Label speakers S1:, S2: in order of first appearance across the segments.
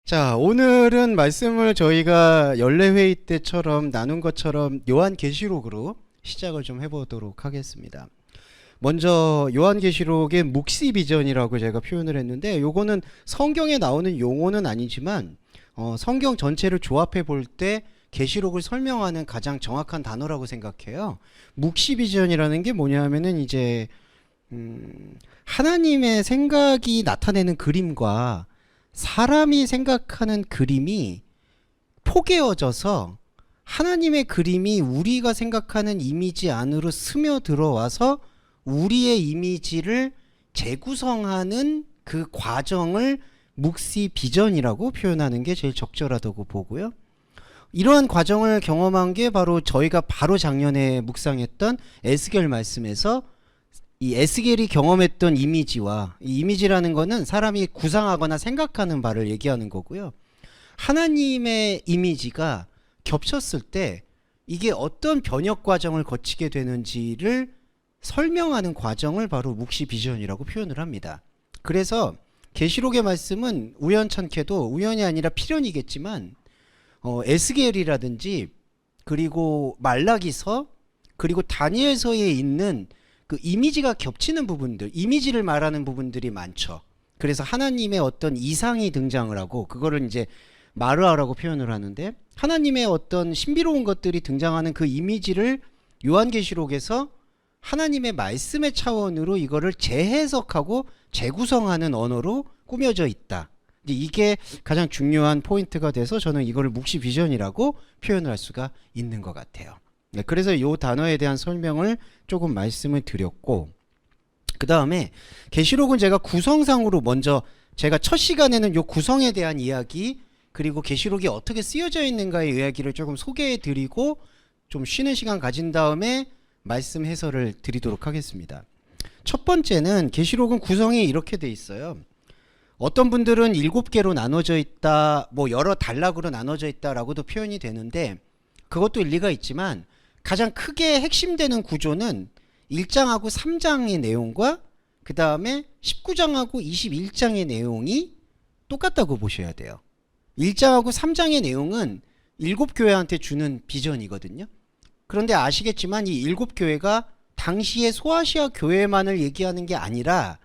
S1: 자, 오늘은 말씀을 저희가 연례회의 때처럼 나눈 것처럼 요한계시록으로 시작을 좀 해보도록 하겠습니다. 먼저 요한계시록의 묵시비전이라고 제가 표현을 했는데, 요거는 성경에 나오는 용어는 아니지만 성경 전체를 조합해 볼 때 계시록을 설명하는 가장 정확한 단어라고 생각해요. 묵시비전이라는 게 뭐냐 하면은 이제 하나님의 생각이 나타내는 그림과 사람이 생각하는 그림이 포개어져서 하나님의 그림이 우리가 생각하는 이미지 안으로 스며들어와서 우리의 이미지를 재구성하는 그 과정을 묵시 비전이라고 표현하는 게 제일 적절하다고 보고요. 이러한 과정을 경험한 게 바로 저희가 바로 작년에 묵상했던 에스겔 말씀에서 이 에스겔이 경험했던 이미지와, 이 이미지라는 거는 사람이 구상하거나 생각하는 바를 얘기하는 거고요. 하나님의 이미지가 겹쳤을 때 이게 어떤 변혁 과정을 거치게 되는지를 설명하는 과정을 바로 묵시 비전이라고 표현을 합니다. 그래서 계시록의 말씀은 우연찮게도, 우연이 아니라 필연이겠지만 에스겔이라든지 그리고 말라기서 그리고 다니엘서에 있는 그 이미지가 겹치는 부분들, 이미지를 말하는 부분들이 많죠. 그래서 하나님의 어떤 이상이 등장을 하고 그거를 이제 마르아라고 표현을 하는데, 하나님의 어떤 신비로운 것들이 등장하는 그 이미지를 요한계시록에서 하나님의 말씀의 차원으로 이거를 재해석하고 재구성하는 언어로 꾸며져 있다. 이게 가장 중요한 포인트가 돼서 저는 이거를 묵시 비전이라고 표현을 할 수가 있는 것 같아요. 네, 그래서 이 단어에 대한 설명을 조금 말씀을 드렸고, 그 다음에 계시록은 제가 구성상으로 먼저 제가 첫 시간에는 이 구성에 대한 이야기, 그리고 계시록이 어떻게 쓰여져 있는가의 이야기를 조금 소개해 드리고 좀 쉬는 시간 가진 다음에 말씀 해설을 드리도록 하겠습니다. 첫 번째는 계시록은 구성이 이렇게 돼 있어요. 어떤 분들은 7개로 나눠져 있다, 뭐 여러 단락으로 나눠져 있다라고도 표현이 되는데, 그것도 일리가 있지만 가장 크게 핵심되는 구조는 1장하고 3장의 내용과 그 다음에 19장하고 21장의 내용이 똑같다고 보셔야 돼요. 1장하고 3장의 내용은 7교회한테 주는 비전이거든요. 그런데 아시겠지만 이 7교회가 당시의 소아시아 교회만을 얘기하는 게 아니라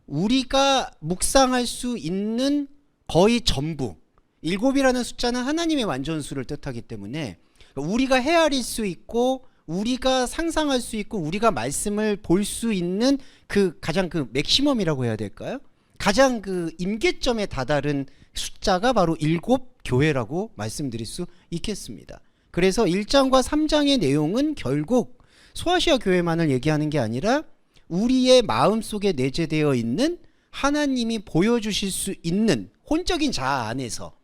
S1: 우리가 묵상할 수 있는 거의 전부, 7이라는 숫자는 하나님의 완전수를 뜻하기 때문에 우리가 헤아릴 수 있고 우리가 상상할 수 있고 우리가 말씀을 볼 수 있는 그 가장 그 맥시멈이라고 해야 될까요? 가장 그 임계점에 다다른 숫자가 바로 7교회라고 말씀드릴 수 있겠습니다. 그래서 1장과 3장의 내용은 결국 소아시아 교회만을 얘기하는 게 아니라 우리의 마음속에 내재되어 있는 하나님이 보여주실 수 있는 혼적인 자아 안에서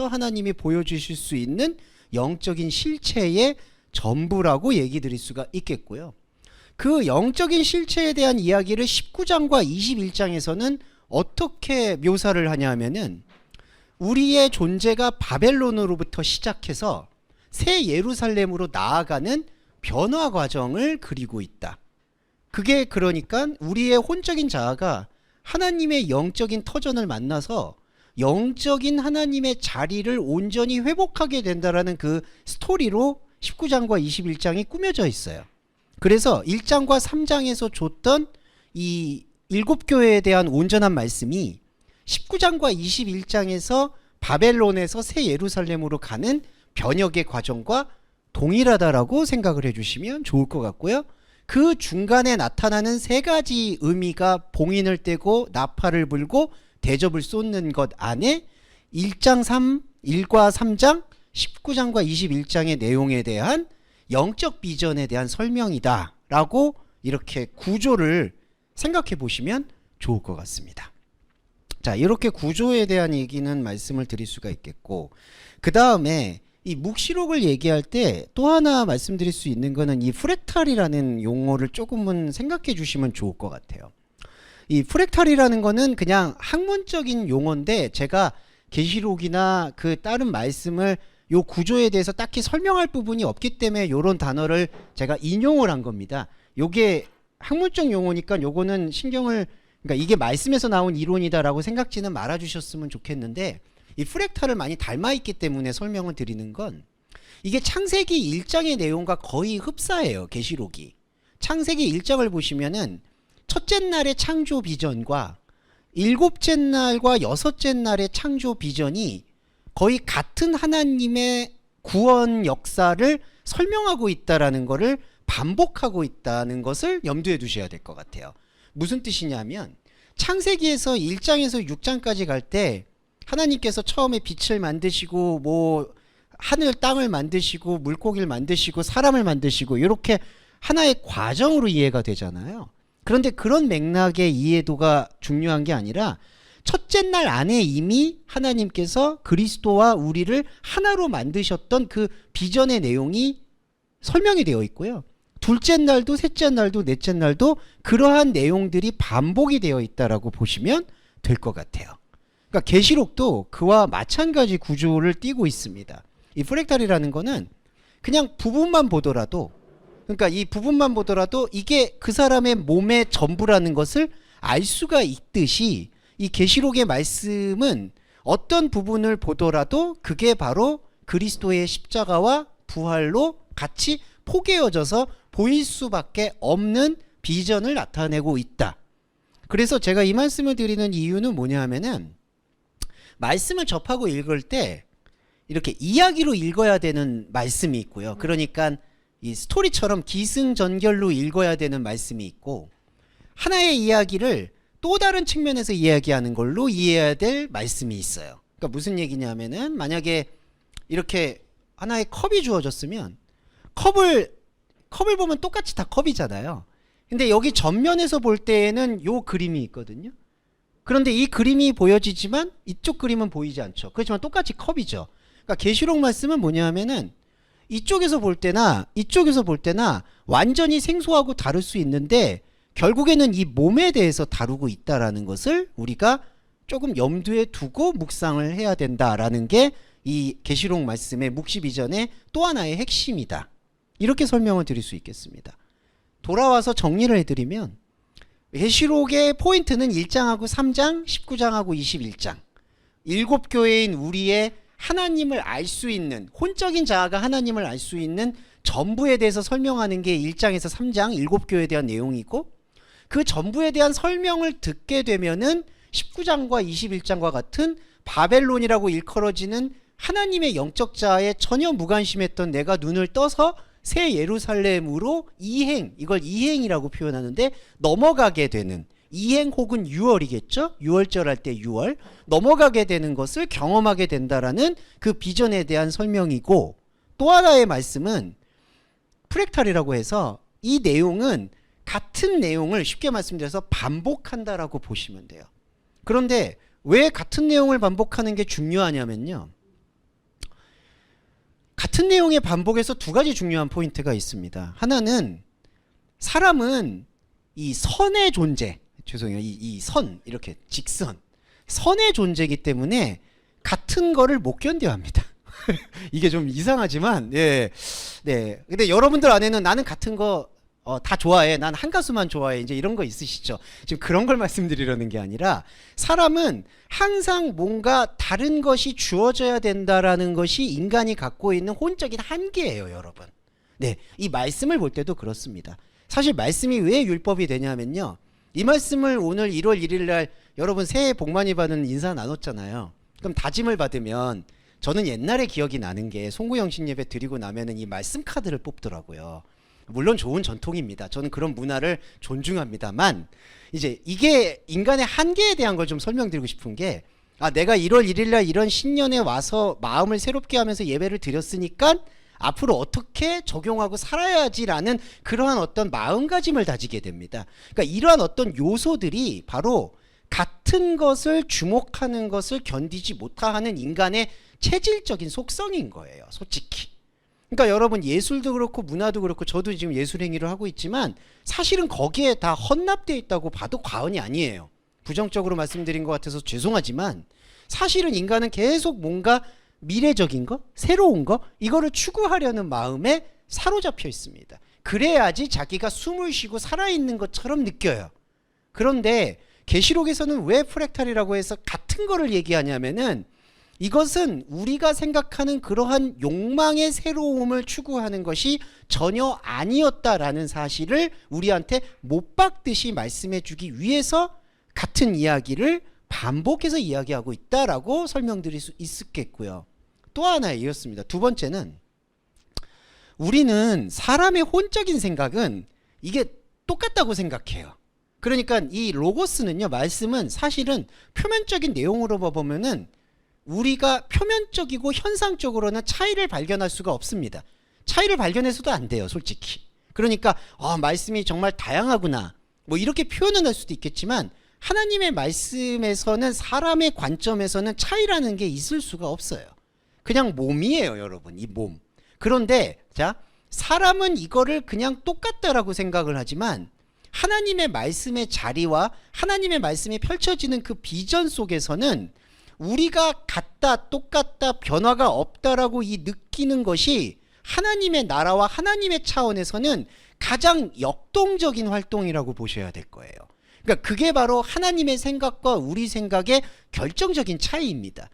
S1: 하나님이 보여주실 수 있는 영적인 실체의 전부라고 얘기 드릴 수가 있겠고요. 그 영적인 실체에 대한 이야기를 19장과 21장에서는 어떻게 묘사를 하냐 하면은 우리의 존재가 바벨론으로부터 시작해서 새 예루살렘으로 나아가는 변화 과정을 그리고 있다. 그게 그러니까 우리의 혼적인 자아가 하나님의 영적인 터전을 만나서 영적인 하나님의 자리를 온전히 회복하게 된다라는 그 스토리로 19장과 21장이 꾸며져 있어요. 그래서 1장과 3장에서 줬던 이 7교회에 대한 온전한 말씀이 19장과 21장에서 바벨론에서 새 예루살렘으로 가는 변혁의 과정과 동일하다라고 생각을 해주시면 좋을 것 같고요. 그 중간에 나타나는 세 가지 의미가 봉인을 떼고 나팔을 불고 대접을 쏟는 것 안에 1과 3장, 19장과 21장의 내용에 대한 영적 비전에 대한 설명이다 라고 이렇게 구조를 생각해 보시면 좋을 것 같습니다. 자, 이렇게 구조에 대한 얘기는 말씀을 드릴 수가 있겠고, 그 다음에 이 묵시록을 얘기할 때 또 하나 말씀드릴 수 있는 거는 이 프랙탈이라는 용어를 조금은 생각해 주시면 좋을 것 같아요. 이 프랙탈이라는 거는 그냥 학문적인 용어인데 제가 계시록이나 그 다른 말씀을 요 구조에 대해서 딱히 설명할 부분이 없기 때문에 요런 단어를 제가 인용을 한 겁니다. 요게 학문적 용어니까 요거는 신경을 그러니까 이게 말씀에서 나온 이론이다라고 생각지는 말아주셨으면 좋겠는데, 이 프랙탈을 많이 닮아있기 때문에 설명을 드리는 건, 이게 창세기 1장의 내용과 거의 흡사해요. 계시록이. 창세기 1장을 보시면은 첫째 날의 창조 비전과 일곱째 날과 여섯째 날의 창조 비전이 거의 같은 하나님의 구원 역사를 설명하고 있다라는 것을 반복하고 있다는 것을 염두에 두셔야 될 것 같아요. 무슨 뜻이냐면, 창세기에서 1장에서 6장까지 갈 때 하나님께서 처음에 빛을 만드시고 뭐 하늘 땅을 만드시고 물고기를 만드시고 사람을 만드시고 이렇게 하나의 과정으로 이해가 되잖아요. 그런데 그런 맥락의 이해도가 중요한 게 아니라, 첫째 날 안에 이미 하나님께서 그리스도와 우리를 하나로 만드셨던 그 비전의 내용이 설명이 되어 있고요. 둘째 날도 셋째 날도 넷째 날도 그러한 내용들이 반복이 되어 있다라고 보시면 될 것 같아요. 그러니까 계시록도 그와 마찬가지 구조를 띠고 있습니다. 이 프랙탈이라는 거는 그냥 부분만 보더라도, 그러니까 이 부분만 보더라도 이게 그 사람의 몸의 전부라는 것을 알 수가 있듯이, 이 계시록의 말씀은 어떤 부분을 보더라도 그게 바로 그리스도의 십자가와 부활로 같이 포개어져서 보일 수밖에 없는 비전을 나타내고 있다. 그래서 제가 이 말씀을 드리는 이유는 뭐냐 하면은, 말씀을 접하고 읽을 때 이렇게 이야기로 읽어야 되는 말씀이 있고요. 그러니까 이 스토리처럼 기승전결로 읽어야 되는 말씀이 있고, 하나의 이야기를 또 다른 측면에서 이야기하는 걸로 이해해야 될 말씀이 있어요. 그러니까 무슨 얘기냐면은, 만약에 이렇게 하나의 컵이 주어졌으면 컵을 보면 똑같이 다 컵이잖아요. 근데 여기 전면에서 볼 때에는 요 그림이 있거든요. 그런데 이 그림이 보여지지만 이쪽 그림은 보이지 않죠. 그렇지만 똑같이 컵이죠. 그러니까 계시록 말씀은 뭐냐 하면은, 이쪽에서 볼 때나 이쪽에서 볼 때나 완전히 생소하고 다를 수 있는데, 결국에는 이 몸에 대해서 다루고 있다라는 것을 우리가 조금 염두에 두고 묵상을 해야 된다라는 게 이 계시록 말씀의 묵시 비전의 또 하나의 핵심이다. 이렇게 설명을 드릴 수 있겠습니다. 돌아와서 정리를 해드리면, 계시록의 포인트는 1장하고 3장, 19장하고 21장. 7교회인 우리의 하나님을 알 수 있는, 혼적인 자아가 하나님을 알 수 있는 전부에 대해서 설명하는 게 1장에서 3장 7교회에 대한 내용이고, 그 전부에 대한 설명을 듣게 되면은 19장과 21장과 같은 바벨론이라고 일컬어지는 하나님의 영적 자아에 전혀 무관심했던 내가 눈을 떠서 새 예루살렘으로 이걸 이행이라고 표현하는데, 넘어가게 되는, 이행 혹은 유월이겠죠. 유월절 할 때 유월, 넘어가게 되는 것을 경험하게 된다라는 그 비전에 대한 설명이고, 또 하나의 말씀은 프랙탈이라고 해서 이 내용은 같은 내용을 쉽게 말씀드려서 반복한다라고 보시면 돼요. 그런데 왜 같은 내용을 반복하는 게 중요하냐면요, 같은 내용의 반복에서 두 가지 중요한 포인트가 있습니다. 하나는, 사람은 이 선의 존재, 죄송해요, 이 선, 이렇게 직선, 선의 존재이기 때문에 같은 거를 못 견뎌야 합니다. 이게 좀 이상하지만, 예, 네. 근데 여러분들 안에는 나는 같은 거 다 좋아해, 난 한 가수만 좋아해, 이제 이런 거 있으시죠? 지금 그런 걸 말씀드리려는 게 아니라, 사람은 항상 뭔가 다른 것이 주어져야 된다라는 것이 인간이 갖고 있는 혼적인 한계예요, 여러분. 네, 이 말씀을 볼 때도 그렇습니다. 사실 말씀이 왜 율법이 되냐면요, 이 말씀을 오늘 1월 1일 날 여러분 새해 복 많이 받은 인사 나눴잖아요. 그럼 다짐을 받으면, 저는 옛날에 기억이 나는 게, 송구영신 예배 드리고 나면은 이 말씀 카드를 뽑더라고요. 물론 좋은 전통입니다. 저는 그런 문화를 존중합니다만, 이제 이게 인간의 한계에 대한 걸 좀 설명드리고 싶은 게, 내가 1월 1일 날 이런 신년에 와서 마음을 새롭게 하면서 예배를 드렸으니까 앞으로 어떻게 적용하고 살아야지라는 그러한 어떤 마음가짐을 다지게 됩니다. 그러니까 이러한 어떤 요소들이 바로 같은 것을 주목하는 것을 견디지 못하는 인간의 체질적인 속성인 거예요, 솔직히. 그러니까 여러분, 예술도 그렇고 문화도 그렇고, 저도 지금 예술 행위를 하고 있지만 사실은 거기에 다 헌납되어 있다고 봐도 과언이 아니에요. 부정적으로 말씀드린 것 같아서 죄송하지만, 사실은 인간은 계속 뭔가 미래적인 거, 새로운 거, 이거를 추구하려는 마음에 사로잡혀 있습니다. 그래야지 자기가 숨을 쉬고 살아있는 것처럼 느껴요. 그런데 계시록에서는 왜 프랙탈이라고 해서 같은 거를 얘기하냐면은 이것은 우리가 생각하는 그러한 욕망의 새로움을 추구하는 것이 전혀 아니었다라는 사실을 우리한테 못 박듯이 말씀해 주기 위해서 같은 이야기를 반복해서 이야기하고 있다라고 설명드릴 수 있겠고요. 또 하나 이었습니다. 두 번째는 우리는 사람의 혼적인 생각은 이게 똑같다고 생각해요. 그러니까 이 로고스는요, 말씀은 사실은 표면적인 내용으로 보면은 우리가 표면적이고 현상적으로는 차이를 발견할 수가 없습니다. 차이를 발견해서도 안 돼요, 솔직히. 그러니까 말씀이 정말 다양하구나 뭐 이렇게 표현은 할 수도 있겠지만 하나님의 말씀에서는 사람의 관점에서는 차이라는 게 있을 수가 없어요. 그냥 몸이에요, 여러분. 이 몸. 그런데 자, 사람은 이거를 그냥 똑같다라고 생각을 하지만 하나님의 말씀의 자리와 하나님의 말씀이 펼쳐지는 그 비전 속에서는 우리가 같다, 똑같다, 변화가 없다라고 이 느끼는 것이 하나님의 나라와 하나님의 차원에서는 가장 역동적인 활동이라고 보셔야 될 거예요. 그러니까 그게 바로 하나님의 생각과 우리 생각의 결정적인 차이입니다.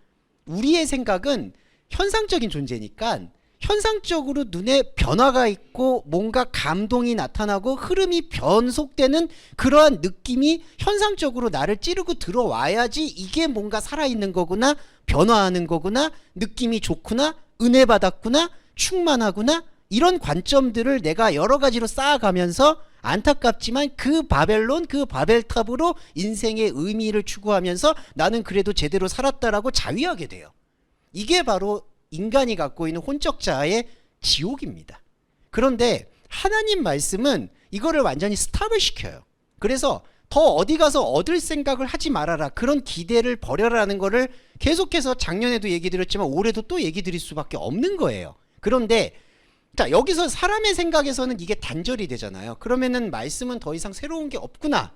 S1: 우리의 생각은 현상적인 존재니까 현상적으로 눈에 변화가 있고 뭔가 감동이 나타나고 흐름이 변속되는 그러한 느낌이 현상적으로 나를 찌르고 들어와야지 이게 뭔가 살아있는 거구나, 변화하는 거구나, 느낌이 좋구나, 은혜 받았구나, 충만하구나, 이런 관점들을 내가 여러 가지로 쌓아가면서 안타깝지만 그 바벨론, 그 바벨탑으로 인생의 의미를 추구하면서 나는 그래도 제대로 살았다라고 자위하게 돼요. 이게 바로 인간이 갖고 있는 혼적자의 지옥입니다. 그런데 하나님 말씀은 이거를 완전히 스탑을 시켜요. 그래서 더 어디 가서 얻을 생각을 하지 말아라, 그런 기대를 버려라는 거를 계속해서 작년에도 얘기 드렸지만 올해도 또 얘기 드릴 수밖에 없는 거예요. 그런데 자, 여기서 사람의 생각에서는 이게 단절이 되잖아요. 그러면은 말씀은 더 이상 새로운 게 없구나.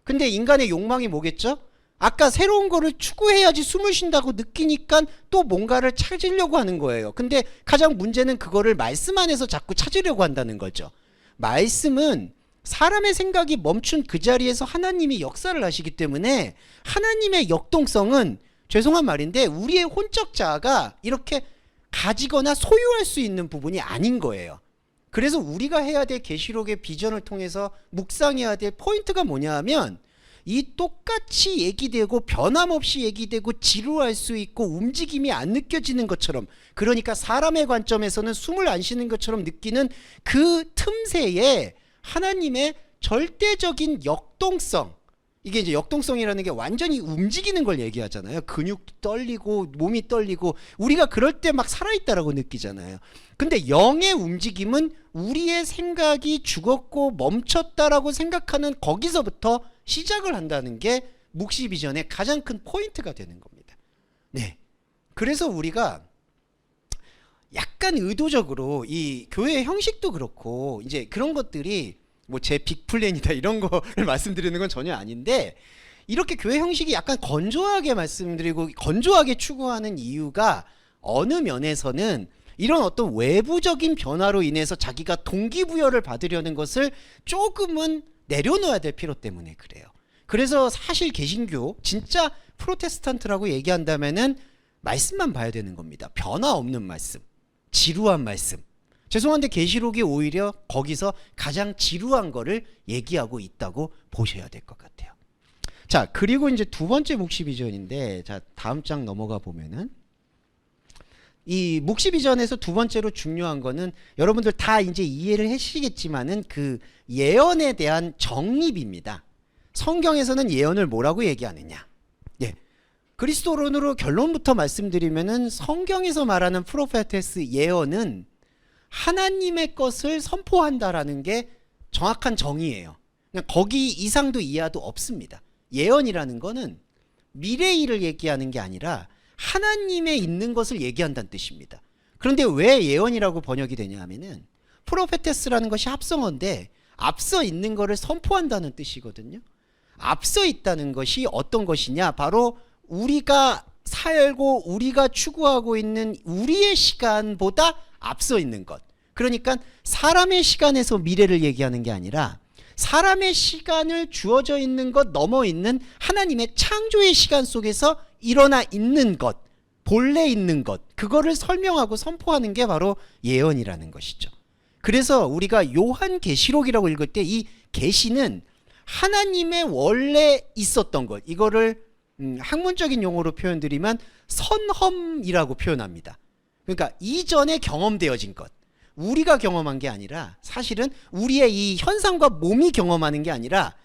S1: 근데 인간의 욕망이 뭐겠죠? 아까 새로운 거를 추구해야지 숨을 쉰다고 느끼니까 또 뭔가를 찾으려고 하는 거예요. 근데 가장 문제는 그거를 말씀 안에서 자꾸 찾으려고 한다는 거죠. 말씀은 사람의 생각이 멈춘 그 자리에서 하나님이 역사를 하시기 때문에 하나님의 역동성은, 죄송한 말인데, 우리의 혼적 자아가 이렇게 가지거나 소유할 수 있는 부분이 아닌 거예요. 그래서 우리가 해야 될 계시록의 비전을 통해서 묵상해야 될 포인트가 뭐냐 하면, 이 똑같이 얘기되고 변함없이 얘기되고 지루할 수 있고 움직임이 안 느껴지는 것처럼, 그러니까 사람의 관점에서는 숨을 안 쉬는 것처럼 느끼는 그 틈새에 하나님의 절대적인 역동성, 이게 이제 역동성이라는 게 완전히 움직이는 걸 얘기하잖아요. 근육도 떨리고 몸이 떨리고 우리가 그럴 때 막 살아있다라고 느끼잖아요. 근데 영의 움직임은 우리의 생각이 죽었고 멈췄다라고 생각하는 거기서부터 시작을 한다는 게 묵시 비전의 가장 큰 포인트가 되는 겁니다. 네. 그래서 우리가 약간 의도적으로 이 교회 형식도 그렇고 이제 그런 것들이 뭐 제 빅플랜이다 이런 거를 말씀드리는 건 전혀 아닌데, 이렇게 교회 형식이 약간 건조하게 말씀드리고 건조하게 추구하는 이유가 어느 면에서는 이런 어떤 외부적인 변화로 인해서 자기가 동기부여를 받으려는 것을 조금은 내려놓아야 될 필요 때문에 그래요. 그래서 사실 개신교 진짜 프로테스탄트라고 얘기한다면은 말씀만 봐야 되는 겁니다. 변화 없는 말씀, 지루한 말씀. 죄송한데 계시록이 오히려 거기서 가장 지루한 거를 얘기하고 있다고 보셔야 될 것 같아요. 자, 그리고 이제 두 번째 묵시 비전인데, 자, 다음 장 넘어가 보면은 이 묵시 비전에서 두 번째로 중요한 거는 여러분들 다 이제 이해를 하시겠지만은 그 예언에 대한 정립입니다. 성경에서는 예언을 뭐라고 얘기하느냐? 예. 그리스도론으로 결론부터 말씀드리면은 성경에서 말하는 프로페테스 예언은 하나님의 것을 선포한다라는 게 정확한 정의예요. 그냥 거기 이상도 이하도 없습니다. 예언이라는 거는 미래의 일을 얘기하는 게 아니라 하나님의 있는 것을 얘기한다는 뜻입니다. 그런데 왜 예언이라고 번역이 되냐 하면은 프로페테스라는 것이 합성어인데 앞서 있는 것을 선포한다는 뜻이거든요. 앞서 있다는 것이 어떤 것이냐? 바로 우리가 살고 우리가 추구하고 있는 우리의 시간보다 앞서 있는 것. 그러니까 사람의 시간에서 미래를 얘기하는 게 아니라 사람의 시간을 주어져 있는 것 넘어 있는 하나님의 창조의 시간 속에서 일어나 있는 것, 본래 있는 것, 그거를 설명하고 선포하는 게 바로 예언이라는 것이죠. 그래서 우리가 요한계시록이라고 읽을 때 이 계시는 하나님의 원래 있었던 것, 이거를 학문적인 용어로 표현드리면 선험이라고 표현합니다. 그러니까 이전에 경험되어진 것, 우리가 경험한 게 아니라 사실은 우리의 이 현상과 몸이 경험하는 게 아니라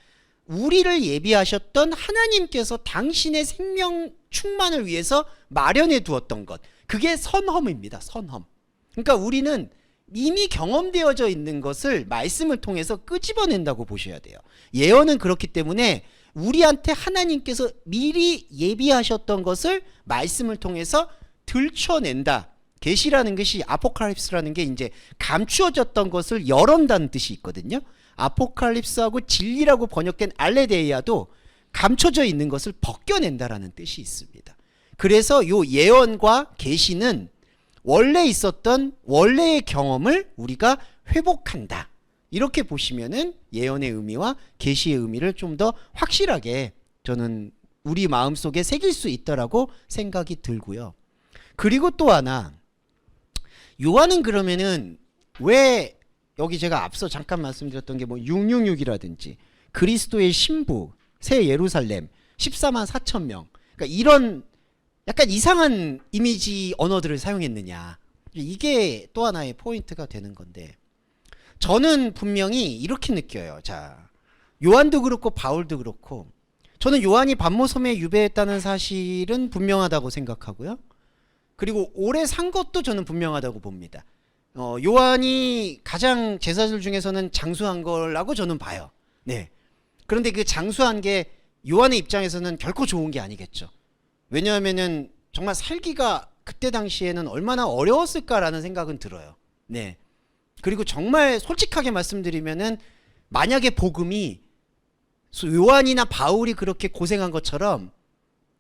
S1: 우리를 예비하셨던 하나님께서 당신의 생명 충만을 위해서 마련해 두었던 것, 그게 선험입니다. 선험. 그러니까 우리는 이미 경험되어져 있는 것을 말씀을 통해서 끄집어낸다고 보셔야 돼요. 예언은 그렇기 때문에 우리한테 하나님께서 미리 예비하셨던 것을 말씀을 통해서 들춰낸다. 계시라는 것이, 아포칼립스라는 게 이제 감추어졌던 것을 열어낸다는 뜻이 있거든요. 아포칼립스하고 진리라고 번역된 알레데이아도 감춰져 있는 것을 벗겨낸다라는 뜻이 있습니다. 그래서 요 예언과 계시는 원래 있었던 원래의 경험을 우리가 회복한다. 이렇게 보시면은 예언의 의미와 계시의 의미를 좀 더 확실하게 저는 우리 마음속에 새길 수 있다라고 생각이 들고요. 그리고 또 하나, 요한은 그러면은 왜, 여기 제가 앞서 잠깐 말씀드렸던 게 뭐 666이라든지 그리스도의 신부, 새 예루살렘, 14만 4천 명, 그러니까 이런 약간 이상한 이미지 언어들을 사용했느냐, 이게 또 하나의 포인트가 되는 건데, 저는 분명히 이렇게 느껴요. 자, 요한도 그렇고 바울도 그렇고, 저는 요한이 반모섬에 유배했다는 사실은 분명하다고 생각하고요. 그리고 오래 산 것도 저는 분명하다고 봅니다. 요한이 가장 제사들 중에서는 장수한 거라고 저는 봐요. 네. 그런데 그 장수한 게 요한의 입장에서는 결코 좋은 게 아니겠죠. 왜냐하면은 정말 살기가 그때 당시에는 얼마나 어려웠을까라는 생각은 들어요. 네. 그리고 정말 솔직하게 말씀드리면은 만약에 복음이 요한이나 바울이 그렇게 고생한 것처럼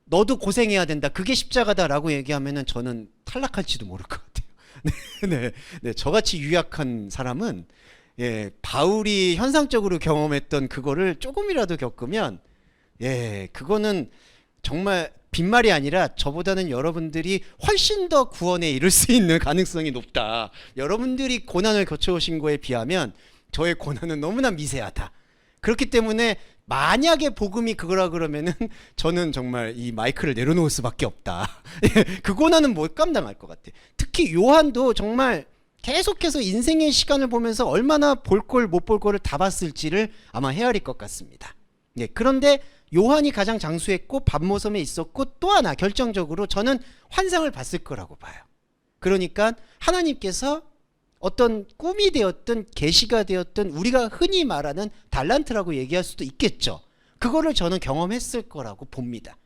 S1: 너도 고생해야 된다, 그게 십자가다라고 얘기하면은 저는 탈락할지도 모를 것 같아요. 네, 네, 저같이 유약한 사람은, 예, 바울이 현상적으로 경험했던 그거를 조금이라도 겪으면, 예, 그거는 정말 빈말이 아니라 저보다는 여러분들이 훨씬 더 구원에 이를 수 있는 가능성이 높다. 여러분들이 고난을 겪어오신 거에 비하면 저의 고난은 너무나 미세하다. 그렇기 때문에 만약에 복음이 그거라 그러면은 저는 정말 이 마이크를 내려놓을 수밖에 없다. 그 고난은 못 감당할 것 같아. 특히 요한도 정말 계속해서 인생의 시간을 보면서 얼마나 볼 걸 못 볼 거를 다 봤을지를 아마 헤아릴 것 같습니다. 네, 그런데 요한이 가장 장수했고 반모섬에 있었고, 또 하나 결정적으로 저는 환상을 봤을 거라고 봐요. 그러니까 하나님께서 어떤 꿈이 되었든 계시가 되었든 우리가 흔히 말하는 달란트라고 얘기할 수도 있겠죠. 그거를 저는 경험했을 거라고 봅니다.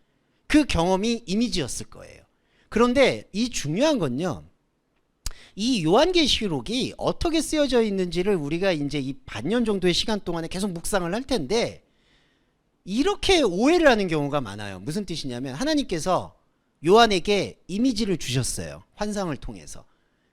S1: 그 경험이 이미지였을 거예요. 그런데 이 중요한 건요, 이 요한계시록이 어떻게 쓰여져 있는지를 우리가 이제 이 반년 정도의 시간 동안에 계속 묵상을 할 텐데, 이렇게 오해를 하는 경우가 많아요. 무슨 뜻이냐면 하나님께서 요한에게 이미지를 주셨어요. 환상을 통해서.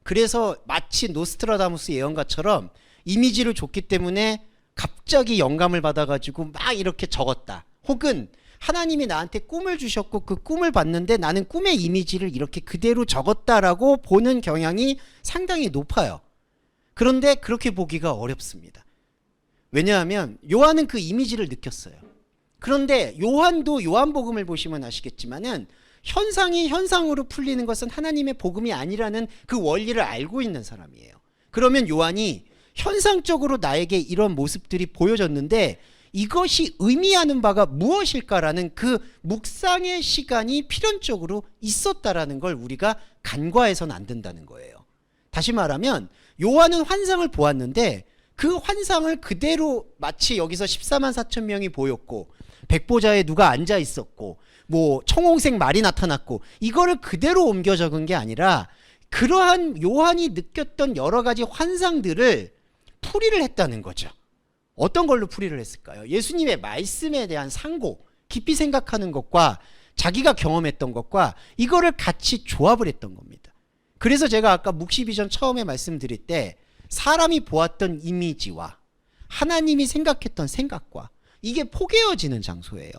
S1: 그래서 마치 노스트라다무스 예언가처럼 이미지를 줬기 때문에 갑자기 영감을 받아가지고 막 이렇게 적었다. 혹은 하나님이 나한테 꿈을 주셨고 그 꿈을 봤는데 나는 꿈의 이미지를 이렇게 그대로 적었다라고 보는 경향이 상당히 높아요. 그런데 그렇게 보기가 어렵습니다. 왜냐하면 요한은 그 이미지를 느꼈어요. 그런데 요한도 요한복음을 보시면 아시겠지만은 현상이 현상으로 풀리는 것은 하나님의 복음이 아니라는 그 원리를 알고 있는 사람이에요. 그러면 요한이 현상적으로 나에게 이런 모습들이 보여졌는데 이것이 의미하는 바가 무엇일까라는 그 묵상의 시간이 필연적으로 있었다라는 걸 우리가 간과해서는 안 된다는 거예요. 다시 말하면 요한은 환상을 보았는데 그 환상을 그대로 마치 여기서 14만 4천 명이 보였고 백보자에 누가 앉아 있었고 뭐 청홍색 말이 나타났고 이거를 그대로 옮겨 적은 게 아니라 그러한 요한이 느꼈던 여러 가지 환상들을 풀이를 했다는 거죠. 어떤 걸로 풀이를 했을까요? 예수님의 말씀에 대한 상고, 깊이 생각하는 것과 자기가 경험했던 것과 이거를 같이 조합을 했던 겁니다. 그래서 제가 아까 묵시비전 처음에 말씀드릴 때 사람이 보았던 이미지와 하나님이 생각했던 생각과 이게 포개어지는 장소예요.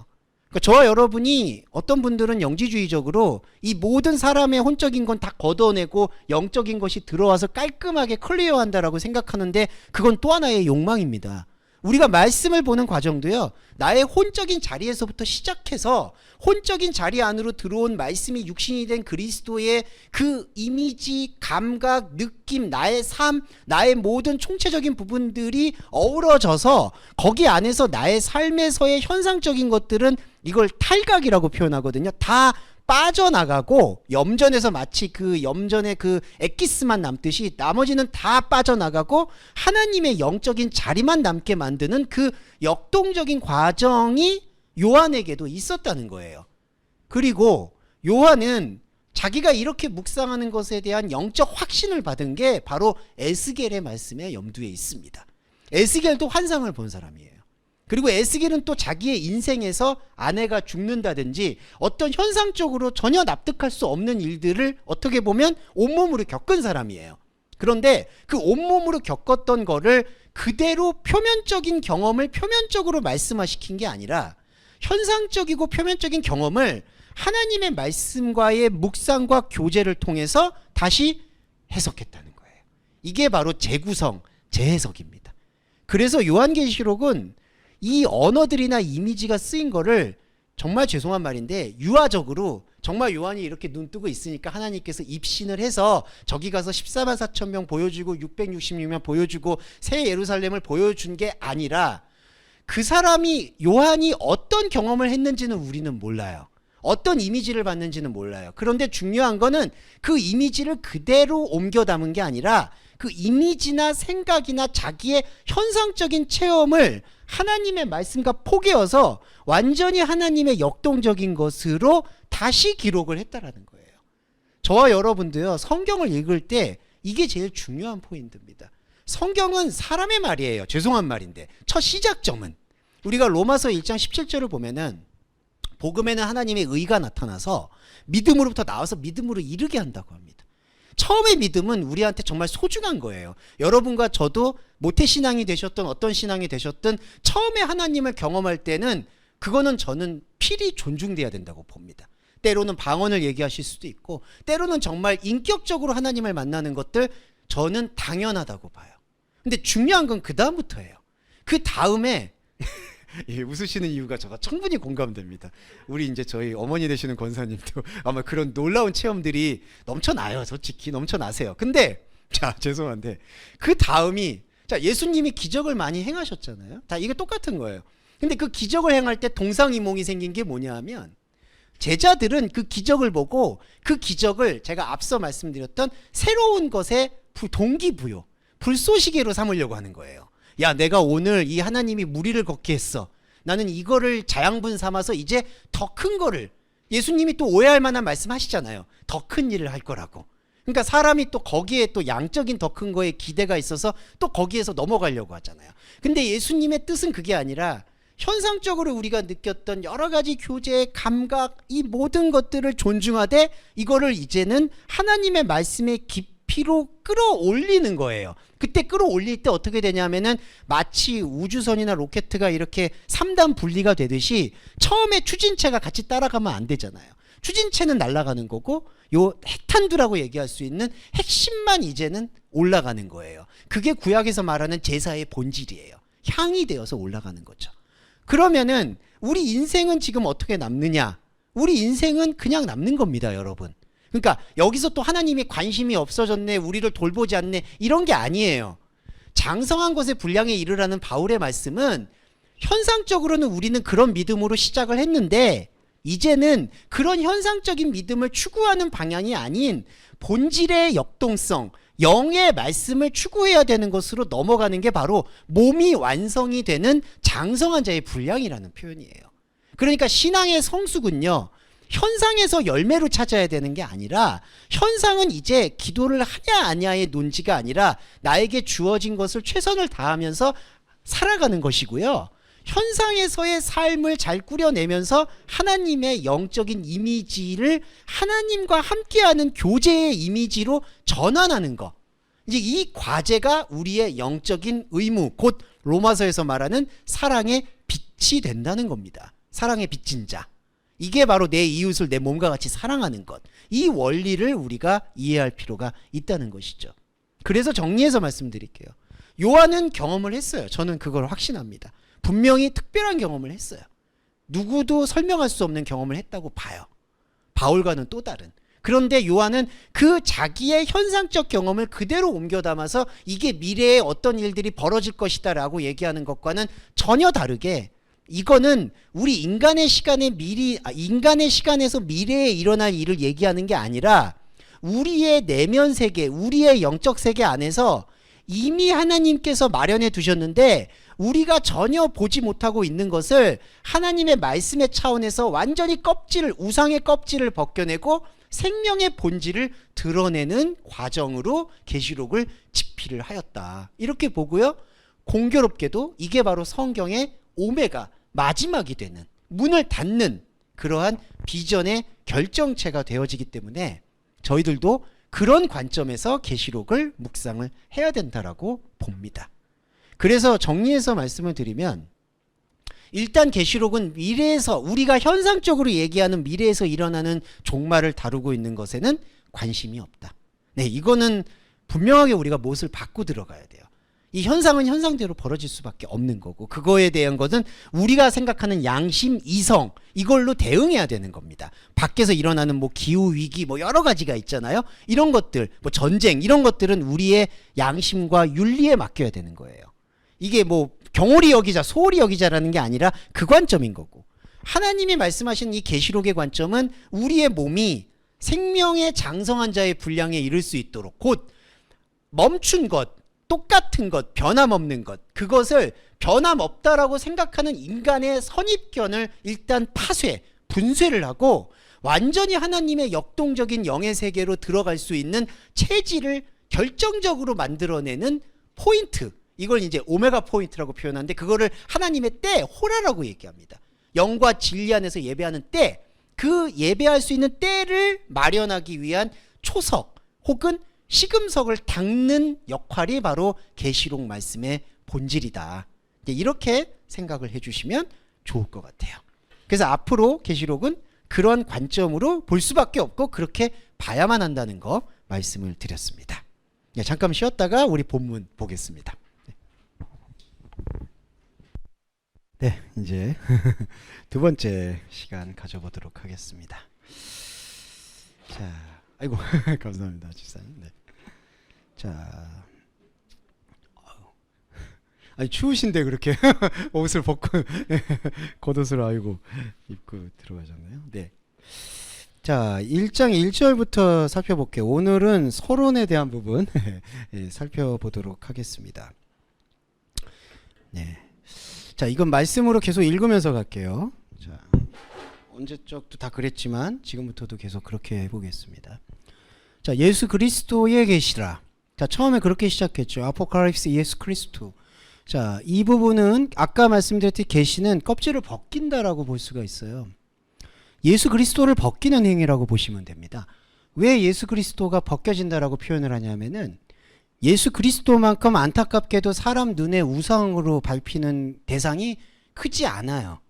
S1: 그러니까 저와 여러분이 어떤 분들은 영지주의적으로 이 모든 사람의 혼적인 건 다 걷어내고 영적인 것이 들어와서 깔끔하게 클리어한다라고 생각하는데 그건 또 하나의 욕망입니다. 우리가 말씀을 보는 과정도요, 나의 혼적인 자리에서부터 시작해서 혼적인 자리 안으로 들어온 말씀이 육신이 된 그리스도의 그 이미지, 감각, 느낌, 나의 삶, 나의 모든 총체적인 부분들이 어우러져서 거기 안에서 나의 삶에서의 현상적인 것들은 이걸 탈각이라고 표현하거든요. 다 빠져나가고 염전에서 마치 그 염전의 그 엑기스만 남듯이 나머지는 다 빠져나가고 하나님의 영적인 자리만 남게 만드는 그 역동적인 과정이 요한에게도 있었다는 거예요. 그리고 요한은 자기가 이렇게 묵상하는 것에 대한 영적 확신을 받은 게 바로 에스겔의 말씀에 염두에 있습니다. 에스겔도 환상을 본 사람이에요. 그리고 에스겔은 또 자기의 인생에서 아내가 죽는다든지 어떤 현상적으로 전혀 납득할 수 없는 일들을 어떻게 보면 온몸으로 겪은 사람이에요. 그런데 그 온몸으로 겪었던 거를 그대로 표면적인 경험을 표면적으로 말씀화시킨 게 아니라 현상적이고 표면적인 경험을 하나님의 말씀과의 묵상과 교제를 통해서 다시 해석했다는 거예요. 이게 바로 재구성, 재해석입니다. 그래서 요한계시록은 이 언어들이나 이미지가 쓰인 거를 정말 죄송한 말인데 유아적으로 정말 요한이 이렇게 눈 뜨고 있으니까 하나님께서 입신을 해서 저기 가서 14만 4천 명 보여주고 666명 보여주고 새 예루살렘을 보여준 게 아니라 그 사람이 요한이 어떤 경험을 했는지는 우리는 몰라요. 어떤 이미지를 봤는지는 몰라요. 그런데 중요한 거는 그 이미지를 그대로 옮겨 담은 게 아니라 그 이미지나 생각이나 자기의 현상적인 체험을 하나님의 말씀과 포개어서 완전히 하나님의 역동적인 것으로 다시 기록을 했다라는 거예요. 저와 여러분도요, 성경을 읽을 때 이게 제일 중요한 포인트입니다. 성경은 사람의 말이에요. 죄송한 말인데 첫 시작점은 우리가 로마서 1장 17절을 보면은 복음에는 하나님의 의가 나타나서 믿음으로부터 나와서 믿음으로 이르게 한다고 합니다. 처음의 믿음은 우리한테 정말 소중한 거예요. 여러분과 저도 모태신앙이 되셨던 어떤 신앙이 되셨든 처음에 하나님을 경험할 때는 그거는 저는 필히 존중돼야 된다고 봅니다. 때로는 방언을 얘기하실 수도 있고 때로는 정말 인격적으로 하나님을 만나는 것들 저는 당연하다고 봐요. 근데 중요한 건 그 다음부터예요. 그 다음에 예, 웃으시는 이유가 제가 충분히 공감됩니다. 우리 이제 저희 어머니 되시는 권사님도 아마 그런 놀라운 체험들이 넘쳐나요. 솔직히 넘쳐나세요. 근데 자, 죄송한데 그 다음이 자, 예수님이 기적을 많이 행하셨잖아요. 다 이게 똑같은 거예요. 근데 그 기적을 행할 때 동상이몽이 생긴 게 뭐냐 하면 제자들은 그 기적을 보고 그 기적을 제가 앞서 말씀드렸던 새로운 것의 동기부여, 불쏘시개로 삼으려고 하는 거예요. 야, 내가 오늘 이 하나님이 무리를 걷게 했어. 나는 이거를 자양분 삼아서 이제 더 큰 거를, 예수님이 또 오해할 만한 말씀 하시잖아요. 더 큰 일을 할 거라고. 그러니까 사람이 또 거기에 또 양적인 더 큰 거에 기대가 있어서 또 거기에서 넘어가려고 하잖아요. 근데 예수님의 뜻은 그게 아니라 현상적으로 우리가 느꼈던 여러 가지 교제, 감각, 이 모든 것들을 존중하되 이거를 이제는 하나님의 말씀의 깊이로 끌어올리는 거예요. 그때 끌어올릴 때 어떻게 되냐면은 마치 우주선이나 로켓가 이렇게 3단 분리가 되듯이 처음에 추진체가 같이 따라가면 안 되잖아요. 추진체는 날아가는 거고 요 핵탄두라고 얘기할 수 있는 핵심만 이제는 올라가는 거예요. 그게 구약에서 말하는 제사의 본질이에요. 향이 되어서 올라가는 거죠. 그러면은 우리 인생은 지금 어떻게 남느냐? 우리 인생은 그냥 남는 겁니다, 여러분. 그러니까 여기서 또 하나님이 관심이 없어졌네, 우리를 돌보지 않네, 이런 게 아니에요. 장성한 것의 분량에 이르라는 바울의 말씀은 현상적으로는 우리는 그런 믿음으로 시작을 했는데 이제는 그런 현상적인 믿음을 추구하는 방향이 아닌 본질의 역동성, 영의 말씀을 추구해야 되는 것으로 넘어가는 게 바로 몸이 완성이 되는 장성한 자의 분량이라는 표현이에요. 그러니까 신앙의 성숙은요, 현상에서 열매로 찾아야 되는 게 아니라 현상은 이제 기도를 하냐 아냐의 논지가 아니라 나에게 주어진 것을 최선을 다하면서 살아가는 것이고요. 현상에서의 삶을 잘 꾸려내면서 하나님의 영적인 이미지를 하나님과 함께하는 교제의 이미지로 전환하는 것. 이제 이 과제가 우리의 영적인 의무, 곧 로마서에서 말하는 사랑의 빛이 된다는 겁니다. 사랑의 빚진 자. 이게 바로 내 이웃을 내 몸과 같이 사랑하는 것. 이 원리를 우리가 이해할 필요가 있다는 것이죠. 그래서 정리해서 말씀드릴게요. 요한은 경험을 했어요. 저는 그걸 확신합니다. 분명히 특별한 경험을 했어요. 누구도 설명할 수 없는 경험을 했다고 봐요. 바울과는 또 다른. 그런데 요한은 그 자기의 현상적 경험을 그대로 옮겨 담아서 이게 미래에 어떤 일들이 벌어질 것이다 라고 얘기하는 것과는 전혀 다르게, 이거는 우리 인간의 시간에서 미래에 일어날 일을 얘기하는 게 아니라 우리의 내면 세계, 우리의 영적 세계 안에서 이미 하나님께서 마련해 두셨는데 우리가 전혀 보지 못하고 있는 것을 하나님의 말씀의 차원에서 완전히 우상의 껍질을 벗겨내고 생명의 본질을 드러내는 과정으로 계시록을 집필을 하였다. 이렇게 보고요. 공교롭게도 이게 바로 성경의 오메가, 마지막이 되는, 문을 닫는 그러한 비전의 결정체가 되어지기 때문에 저희들도 그런 관점에서 계시록을 묵상을 해야 된다라고 봅니다. 그래서 정리해서 말씀을 드리면, 일단 계시록은 미래에서, 우리가 현상적으로 얘기하는 미래에서 일어나는 종말을 다루고 있는 것에는 관심이 없다. 네, 이거는 분명하게 우리가 못을 받고 들어가야 돼요. 이 현상은 현상대로 벌어질 수밖에 없는 거고, 그거에 대한 것은 우리가 생각하는 양심, 이성, 이걸로 대응해야 되는 겁니다. 밖에서 일어나는 뭐 기후 위기 뭐 여러 가지가 있잖아요. 이런 것들, 뭐 전쟁, 이런 것들은 우리의 양심과 윤리에 맡겨야 되는 거예요. 이게 뭐 경홀히 여기자, 소홀히 여기자라는 게 아니라 그 관점인 거고, 하나님이 말씀하신 이 계시록의 관점은 우리의 몸이 생명의 장성한 자의 분량에 이를 수 있도록, 곧 멈춘 것, 똑같은 것, 변함없는 것, 그것을 변함없다라고 생각하는 인간의 선입견을 일단 분쇄를 하고 완전히 하나님의 역동적인 영의 세계로 들어갈 수 있는 체질을 결정적으로 만들어내는 포인트, 이걸 이제 오메가 포인트라고 표현하는데, 그거를 하나님의 때, 호라라고 얘기합니다. 영과 진리 안에서 예배하는 때, 그 예배할 수 있는 때를 마련하기 위한 초석 혹은 시금석을 닦는 역할이 바로 계시록 말씀의 본질이다. 이렇게 생각을 해주시면 좋을 것 같아요. 그래서 앞으로 계시록은 그런 관점으로 볼 수밖에 없고 그렇게 봐야만 한다는 거 말씀을 드렸습니다. 잠깐 쉬었다가 우리 본문 보겠습니다. 네, 이제 두 번째 시간 가져보도록 하겠습니다. 자, 아이고 감사합니다, 집사님. 네. 자, 아니 추우신데 그렇게 옷을 벗고 겉옷을 아이고 입고 들어가셨나요? 네. 자, 1장 1절부터 살펴볼게요. 오늘은 서론에 대한 부분 살펴보도록 하겠습니다. 네. 자, 이건 말씀으로 계속 읽으면서 갈게요. 자, 언제적도 다 그랬지만 지금부터도 계속 그렇게 해보겠습니다. 자, 예수 그리스도의 계시라. 자, 처음에 그렇게 시작했죠. 아포칼립스 예수 그리스도. 자, 이 부분은 아까 말씀드렸듯이 계시는 껍질을 벗긴다라고 볼 수가 있어요. 예수 그리스도를 벗기는 행위라고 보시면 됩니다. 왜 예수 그리스도가 벗겨진다라고 표현을 하냐면은, 예수 그리스도만큼 안타깝게도 사람 눈에 우상으로 밟히는 대상이 크지 않아요.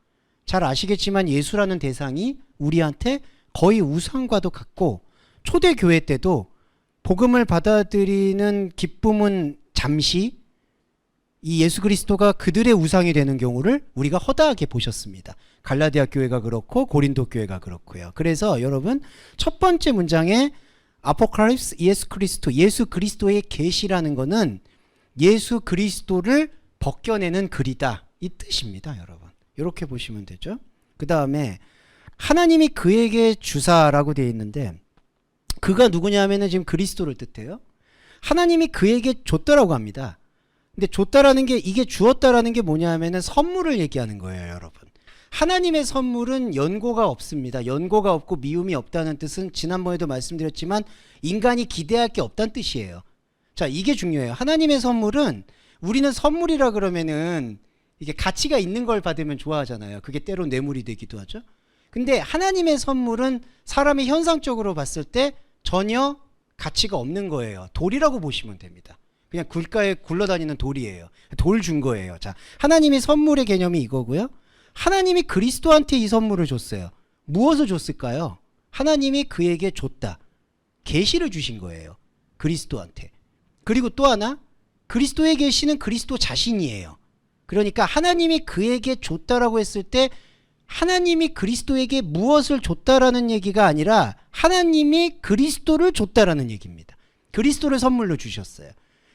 S1: 잘 아시겠지만 예수라는 대상이 우리한테 거의 우상과도 같고, 초대교회 때도 복음을 받아들이는 기쁨은 잠시, 이 예수 그리스도가 그들의 우상이 되는 경우를 우리가 허다하게 보셨습니다. 갈라디아 교회가 그렇고 고린도 교회가 그렇고요. 그래서 여러분, 첫 번째 문장에 아포칼립스 예수 그리스도, 예수 그리스도의 계시라는 것은 예수 그리스도를 벗겨내는 글이다, 이 뜻입니다. 여러분, 이렇게 보시면 되죠. 그 다음에 하나님이 그에게 주사라고 되어 있는데, 그가 누구냐면은 지금 그리스도를 뜻해요. 하나님이 그에게 줬다라고 합니다. 근데 줬다라는 게, 이게 주었다라는 게 뭐냐 하면은 선물을 얘기하는 거예요. 여러분, 하나님의 선물은 연고가 없습니다. 연고가 없고 미움이 없다는 뜻은 지난번에도 말씀드렸지만 인간이 기대할 게 없다는 뜻이에요. 자, 이게 중요해요. 하나님의 선물은, 우리는 선물이라 그러면은 이게 가치가 있는 걸 받으면 좋아하잖아요. 그게 때로 뇌물이 되기도 하죠. 근데 하나님의 선물은 사람이 현상적으로 봤을 때 전혀 가치가 없는 거예요. 돌이라고 보시면 됩니다. 그냥 길가에 굴러다니는 돌이에요. 돌 준 거예요. 자, 하나님의 선물의 개념이 이거고요. 하나님이 그리스도한테 이 선물을 줬어요. 무엇을 줬을까요? 하나님이 그에게 줬다. 계시를 주신 거예요. 그리스도한테. 그리고 또 하나, 그리스도의 계시는 그리스도 자신이에요. 그러니까 하나님이 그에게 줬다라고 했을 때 하나님이 그리스도에게 무엇을 줬다라는 얘기가 아니라 하나님이 그리스도를 줬다라는 얘기입니다. 그리스도를 선물로 주셨어요.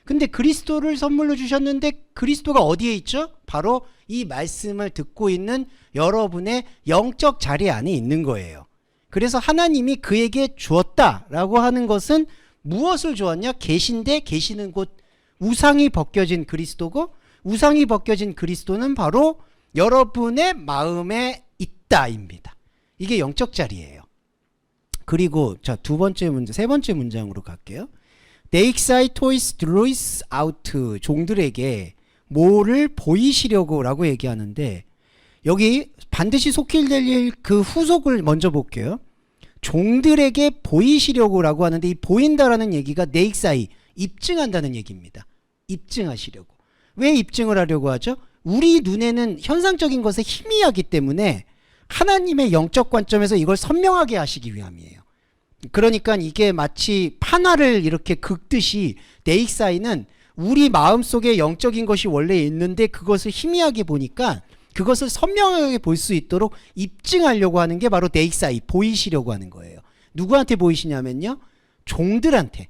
S1: 근데 그리스도를 선물로 주셨는데 그리스도가 어디에 있죠? 바로 이 말씀을 듣고 있는 여러분의 영적 자리 안에 있는 거예요. 그래서 하나님이 그에게 주었다라고 하는 것은 무엇을 주었냐? 계시인데 계시는 곧 우상이 벗겨진 그리스도고 우상이 벗겨진 그리스도는 바로 여러분의 마음에 있다입니다. 이게 영적 자리예요. 그리고 자, 두 번째 문제, 세 번째 문장으로 갈게요. Deixai tois druis out. 종들에게 뭐를 보이시려고 라고 얘기하는데 여기 반드시 속힐 될 그 후속을 먼저 볼게요. 종들에게 보이시려고 라고 하는데 이 보인다라는 얘기가 네익사이, 입증한다는 얘기입니다. 입증하시려고. 왜 입증을 하려고 하죠? 우리 눈에는 현상적인 것에 희미하기 때문에 하나님의 영적 관점에서 이걸 선명하게 하시기 위함이에요. 그러니까 이게 마치 판화를 이렇게 긁듯이 네익사이는 우리 마음속에 영적인 것이 원래 있는데 그것을 희미하게 보니까 그것을 선명하게 볼 수 있도록 입증하려고 하는 게 바로 네익사이, 보이시려고 하는 거예요. 누구한테 보이시냐면요, 종들한테.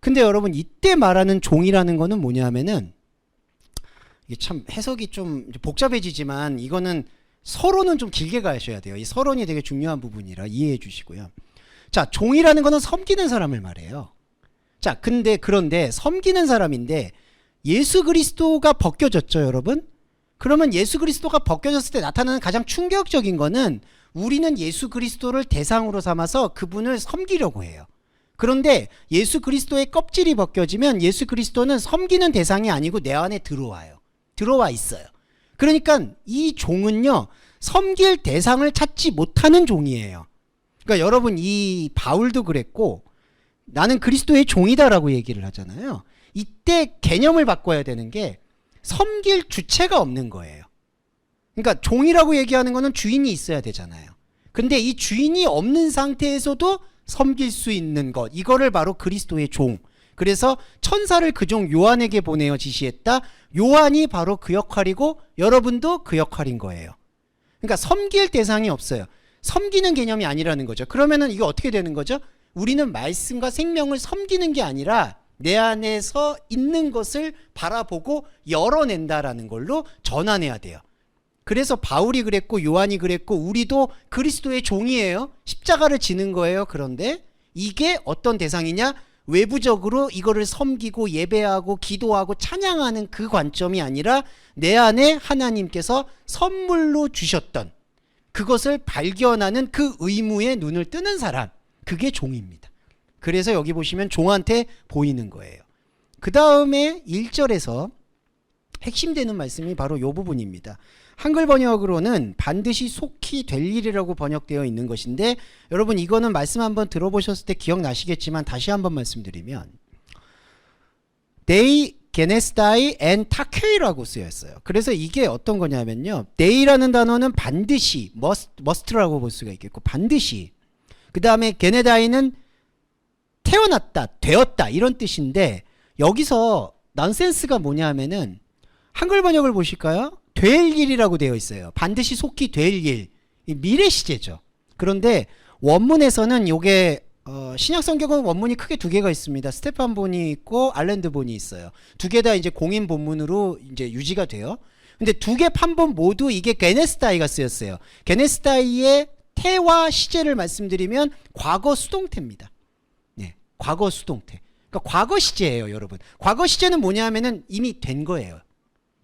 S1: 근데 여러분 이때 말하는 종이라는 거는 뭐냐면은 이게 참 해석이 좀 복잡해지지만 이거는 서론은 좀 길게 가셔야 돼요. 이 서론이 되게 중요한 부분이라 이해해 주시고요. 자, 종이라는 거는 섬기는 사람을 말해요. 자, 그런데 섬기는 사람인데 예수 그리스도가 벗겨졌죠, 여러분? 그러면 예수 그리스도가 벗겨졌을 때 나타나는 가장 충격적인 거는 우리는 예수 그리스도를 대상으로 삼아서 그분을 섬기려고 해요. 그런데 예수 그리스도의 껍질이 벗겨지면 예수 그리스도는 섬기는 대상이 아니고 내 안에 들어와 있어요. 그러니까 이 종은요, 섬길 대상을 찾지 못하는 종이에요. 그러니까 여러분 이 바울도 그랬고 나는 그리스도의 종이다라고 얘기를 하잖아요. 이때 개념을 바꿔야 되는 게 섬길 주체가 없는 거예요. 그러니까 종이라고 얘기하는 거는 주인이 있어야 되잖아요. 근데 이 주인이 없는 상태에서도 섬길 수 있는 것, 이거를 바로 그리스도의 종. 그래서 천사를 그 종 요한에게 보내어 지시했다. 요한이 바로 그 역할이고 여러분도 그 역할인 거예요. 그러니까 섬길 대상이 없어요. 섬기는 개념이 아니라는 거죠. 그러면은 이게 어떻게 되는 거죠? 우리는 말씀과 생명을 섬기는 게 아니라 내 안에서 있는 것을 바라보고 열어낸다라는 걸로 전환해야 돼요. 그래서 바울이 그랬고 요한이 그랬고 우리도 그리스도의 종이에요. 십자가를 지는 거예요. 그런데 이게 어떤 대상이냐? 외부적으로 이거를 섬기고 예배하고 기도하고 찬양하는 그 관점이 아니라 내 안에 하나님께서 선물로 주셨던 그것을 발견하는 그 의무에 눈을 뜨는 사람, 그게 종입니다. 그래서 여기 보시면 종한테 보이는 거예요. 그 다음에 1절에서 핵심되는 말씀이 바로 이 부분입니다. 한글 번역으로는 반드시 속히 될 일이라고 번역되어 있는 것인데 여러분 이거는 말씀 한번 들어보셨을 때 기억나시겠지만 다시 한번 말씀드리면 They 게네스다이 앤 타케이라고 쓰였어요. 그래서 이게 어떤 거냐면요, they라는 단어는 반드시 must라고 볼 수가 있겠고 반드시, 그 다음에 게네다이는 태어났다, 되었다 이런 뜻인데 여기서 넌센스가 뭐냐면은 한글 번역을 보실까요? 될 일이라고 되어 있어요. 반드시 속히 될 일, 미래 시제죠. 그런데 원문에서는 요게 신약 성경은 원문이 크게 두 개가 있습니다. 스테판 본이 있고 알랜드 본이 있어요. 두 개 다 이제 공인 본문으로 이제 유지가 돼요. 근데 두 개 판본 모두 이게 게네스다이가 쓰였어요. 게네스다이의 태와 시제를 말씀드리면 과거 수동태입니다. 네, 과거 수동태. 그러니까 과거 시제예요, 여러분. 과거 시제는 뭐냐면은 이미 된 거예요.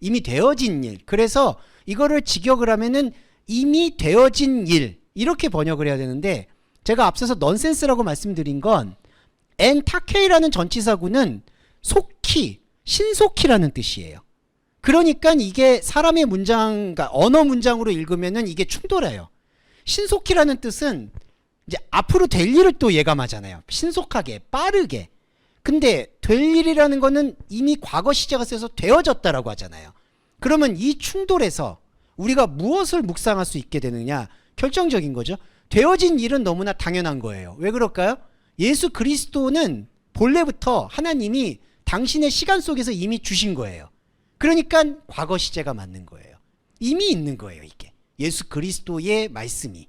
S1: 이미 되어진 일. 그래서 이거를 직역을 하면은 이미 되어진 일 이렇게 번역을 해야 되는데 제가 앞서서 넌센스라고 말씀드린 건 엔타케이라는 전치사구는 속히, 신속히라는 뜻이에요. 그러니까 이게 사람의 문장, 그러니까 언어 문장으로 읽으면은 이게 충돌해요. 신속히라는 뜻은 이제 앞으로 될 일을 또 예감하잖아요. 신속하게, 빠르게. 근데 될 일이라는 거는 이미 과거 시제가 써서 되어졌다라고 하잖아요. 그러면 이 충돌에서 우리가 무엇을 묵상할 수 있게 되느냐? 결정적인 거죠. 되어진 일은 너무나 당연한 거예요. 왜 그럴까요? 예수 그리스도는 본래부터 하나님이 당신의 시간 속에서 이미 주신 거예요. 그러니까 과거 시제가 맞는 거예요. 이미 있는 거예요, 이게. 예수 그리스도의 말씀이.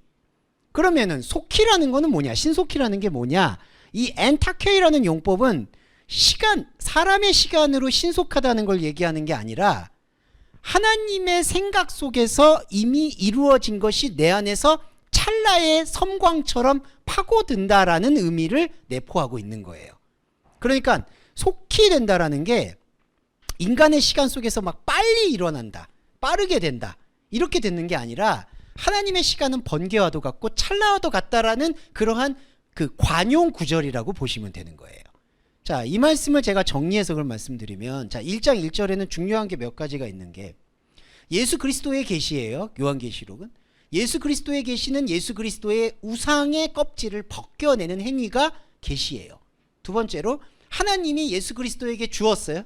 S1: 그러면은 속히라는 거는 뭐냐? 신속히라는 게 뭐냐? 이 엔타케이라는 용법은 시간, 사람의 시간으로 신속하다는 걸 얘기하는 게 아니라 하나님의 생각 속에서 이미 이루어진 것이 내 안에서 찰나의 섬광처럼 파고든다라는 의미를 내포하고 있는 거예요. 그러니까 속히 된다라는 게 인간의 시간 속에서 막 빨리 일어난다, 빠르게 된다, 이렇게 되는 게 아니라 하나님의 시간은 번개와도 같고 찰나와도 같다라는 그러한 그 관용 구절이라고 보시면 되는 거예요. 자, 이 말씀을 제가 정리해서 그걸 말씀드리면, 자, 1장 1절에는 중요한 게 몇 가지가 있는 게 예수 그리스도의 계시예요. 요한계시록은 예수 그리스도의 계시는 예수 그리스도의 우상의 껍질을 벗겨내는 행위가 계시예요. 두 번째로 하나님이 예수 그리스도에게 주었어요.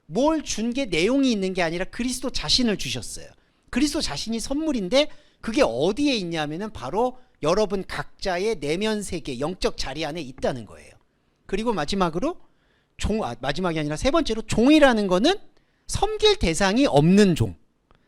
S1: 뭘 준 게 내용이 있는 게 아니라 그리스도 자신을 주셨어요. 그리스도 자신이 선물인데 그게 어디에 있냐면은 바로 여러분 각자의 내면 세계, 영적 자리 안에 있다는 거예요. 그리고 마지막으로 마지막이 아니라 세 번째로 종이라는 거는 섬길 대상이 없는 종.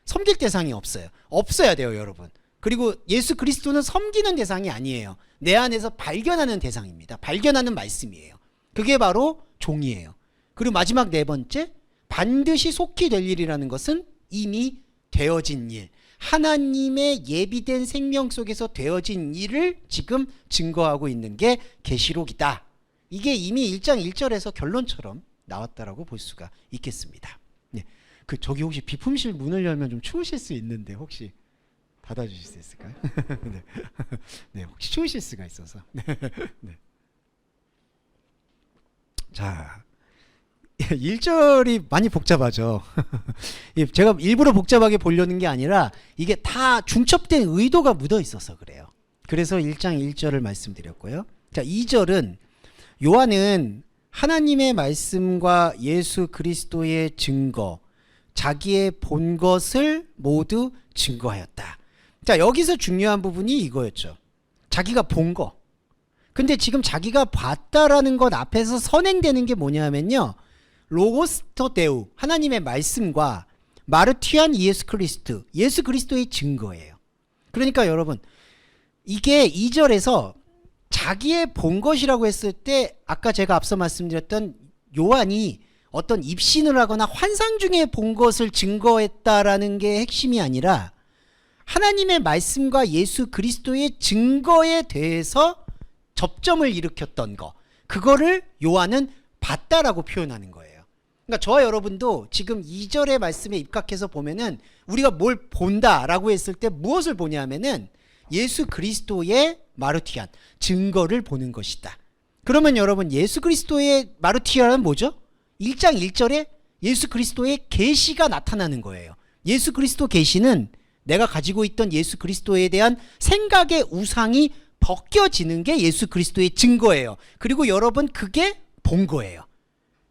S1: 섬길 대상이 없어요. 없어야 돼요, 여러분. 그리고 예수 그리스도는 섬기는 대상이 아니에요. 내 안에서 발견하는 대상입니다. 발견하는 말씀이에요. 그게 바로 종이에요. 그리고 마지막 네 번째, 반드시 속히 될 일이라는 것은 이미 되어진 일, 하나님의 예비된 생명 속에서 되어진 일을 지금 증거하고 있는 게 계시록이다. 이게 이미 1장 1절에서 결론처럼 나왔다라고 볼 수가 있겠습니다. 네. 저기 혹시 비품실 문을 열면 좀 추우실 수 있는데 혹시 닫아주실 수 있을까요? 네. 네, 혹시 추우실 수가 있어서. 네. 네. 자, 1절이 많이 복잡하죠. 제가 일부러 복잡하게 보려는 게 아니라 이게 다 중첩된 의도가 묻어 있어서 그래요. 그래서 1장 1절을 말씀드렸고요. 자, 2절은 요한은 하나님의 말씀과 예수 그리스도의 증거, 자기의 본 것을 모두 증거하였다. 자, 여기서 중요한 부분이 이거였죠. 자기가 본 거. 근데 지금 자기가 봤다라는 것 앞에서 선행되는 게 뭐냐면요, 로고스토 데우, 하나님의 말씀과 마르티안 예수 그리스도, 예수 그리스도의 증거예요. 그러니까 여러분, 이게 2절에서 자기의 본 것이라고 했을 때 아까 제가 앞서 말씀드렸던 요한이 어떤 입신을 하거나 환상 중에 본 것을 증거했다라는 게 핵심이 아니라 하나님의 말씀과 예수 그리스도의 증거에 대해서 접점을 일으켰던 거, 그거를 요한은 봤다라고 표현하는 거예요. 그러니까 저와 여러분도 지금 2절의 말씀에 입각해서 보면은 우리가 뭘 본다라고 했을 때 무엇을 보냐면은 예수 그리스도의 마르티안, 증거를 보는 것이다. 그러면 여러분, 예수 그리스도의 마르티안은 뭐죠? 1장 1절에 예수 그리스도의 계시가 나타나는 거예요. 예수 그리스도 계시는 내가 가지고 있던 예수 그리스도에 대한 생각의 우상이 벗겨지는 게 예수 그리스도의 증거예요. 그리고 여러분, 그게 본 거예요.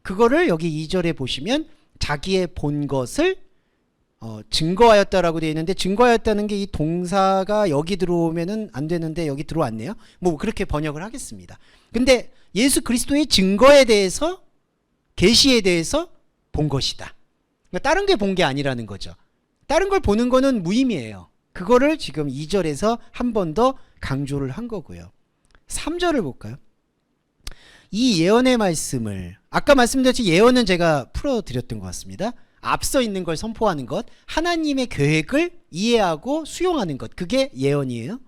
S1: 그거를 여기 2절에 보시면 자기의 본 것을 증거하였다라고 되어 있는데, 증거하였다는 게 이 동사가 여기 들어오면은 안 되는데 여기 들어왔네요. 뭐 그렇게 번역을 하겠습니다. 근데 예수 그리스도의 증거에 대해서, 계시에 대해서 본 것이다. 그러니까 다른 게 본 게 아니라는 거죠. 다른 걸 보는 거는 무의미해요. 그거를 지금 2절에서 한 번 더 강조를 한 거고요. 3절을 볼까요? 이 예언의 말씀을, 아까 말씀드렸듯이 예언은 제가 풀어드렸던 것 같습니다. 앞서 있는 걸 선포하는 것, 하나님의 계획을 이해하고 수용하는 것, 그게 예언이에요.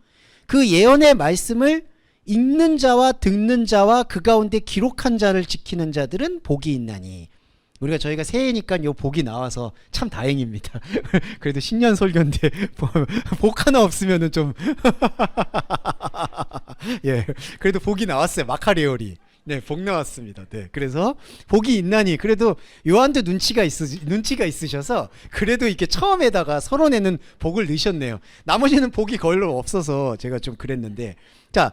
S1: 그 예언의 말씀을 읽는 자와 듣는 자와 그 가운데 기록한 자를 지키는 자들은 복이 있나니. 저희가 새해니까 요 복이 나와서 참 다행입니다. 그래도 신년 설교인데 복 하나 없으면은 좀 예, 그래도 복이 나왔어요. 마카리오리. 네, 복 나왔습니다. 네, 그래서 복이 있나니. 그래도 요한도 눈치가 있으셔서 그래도 이렇게 처음에다가 서론에는 복을 넣으셨네요. 나머지는 복이 별로 없어서 제가 좀 그랬는데, 자,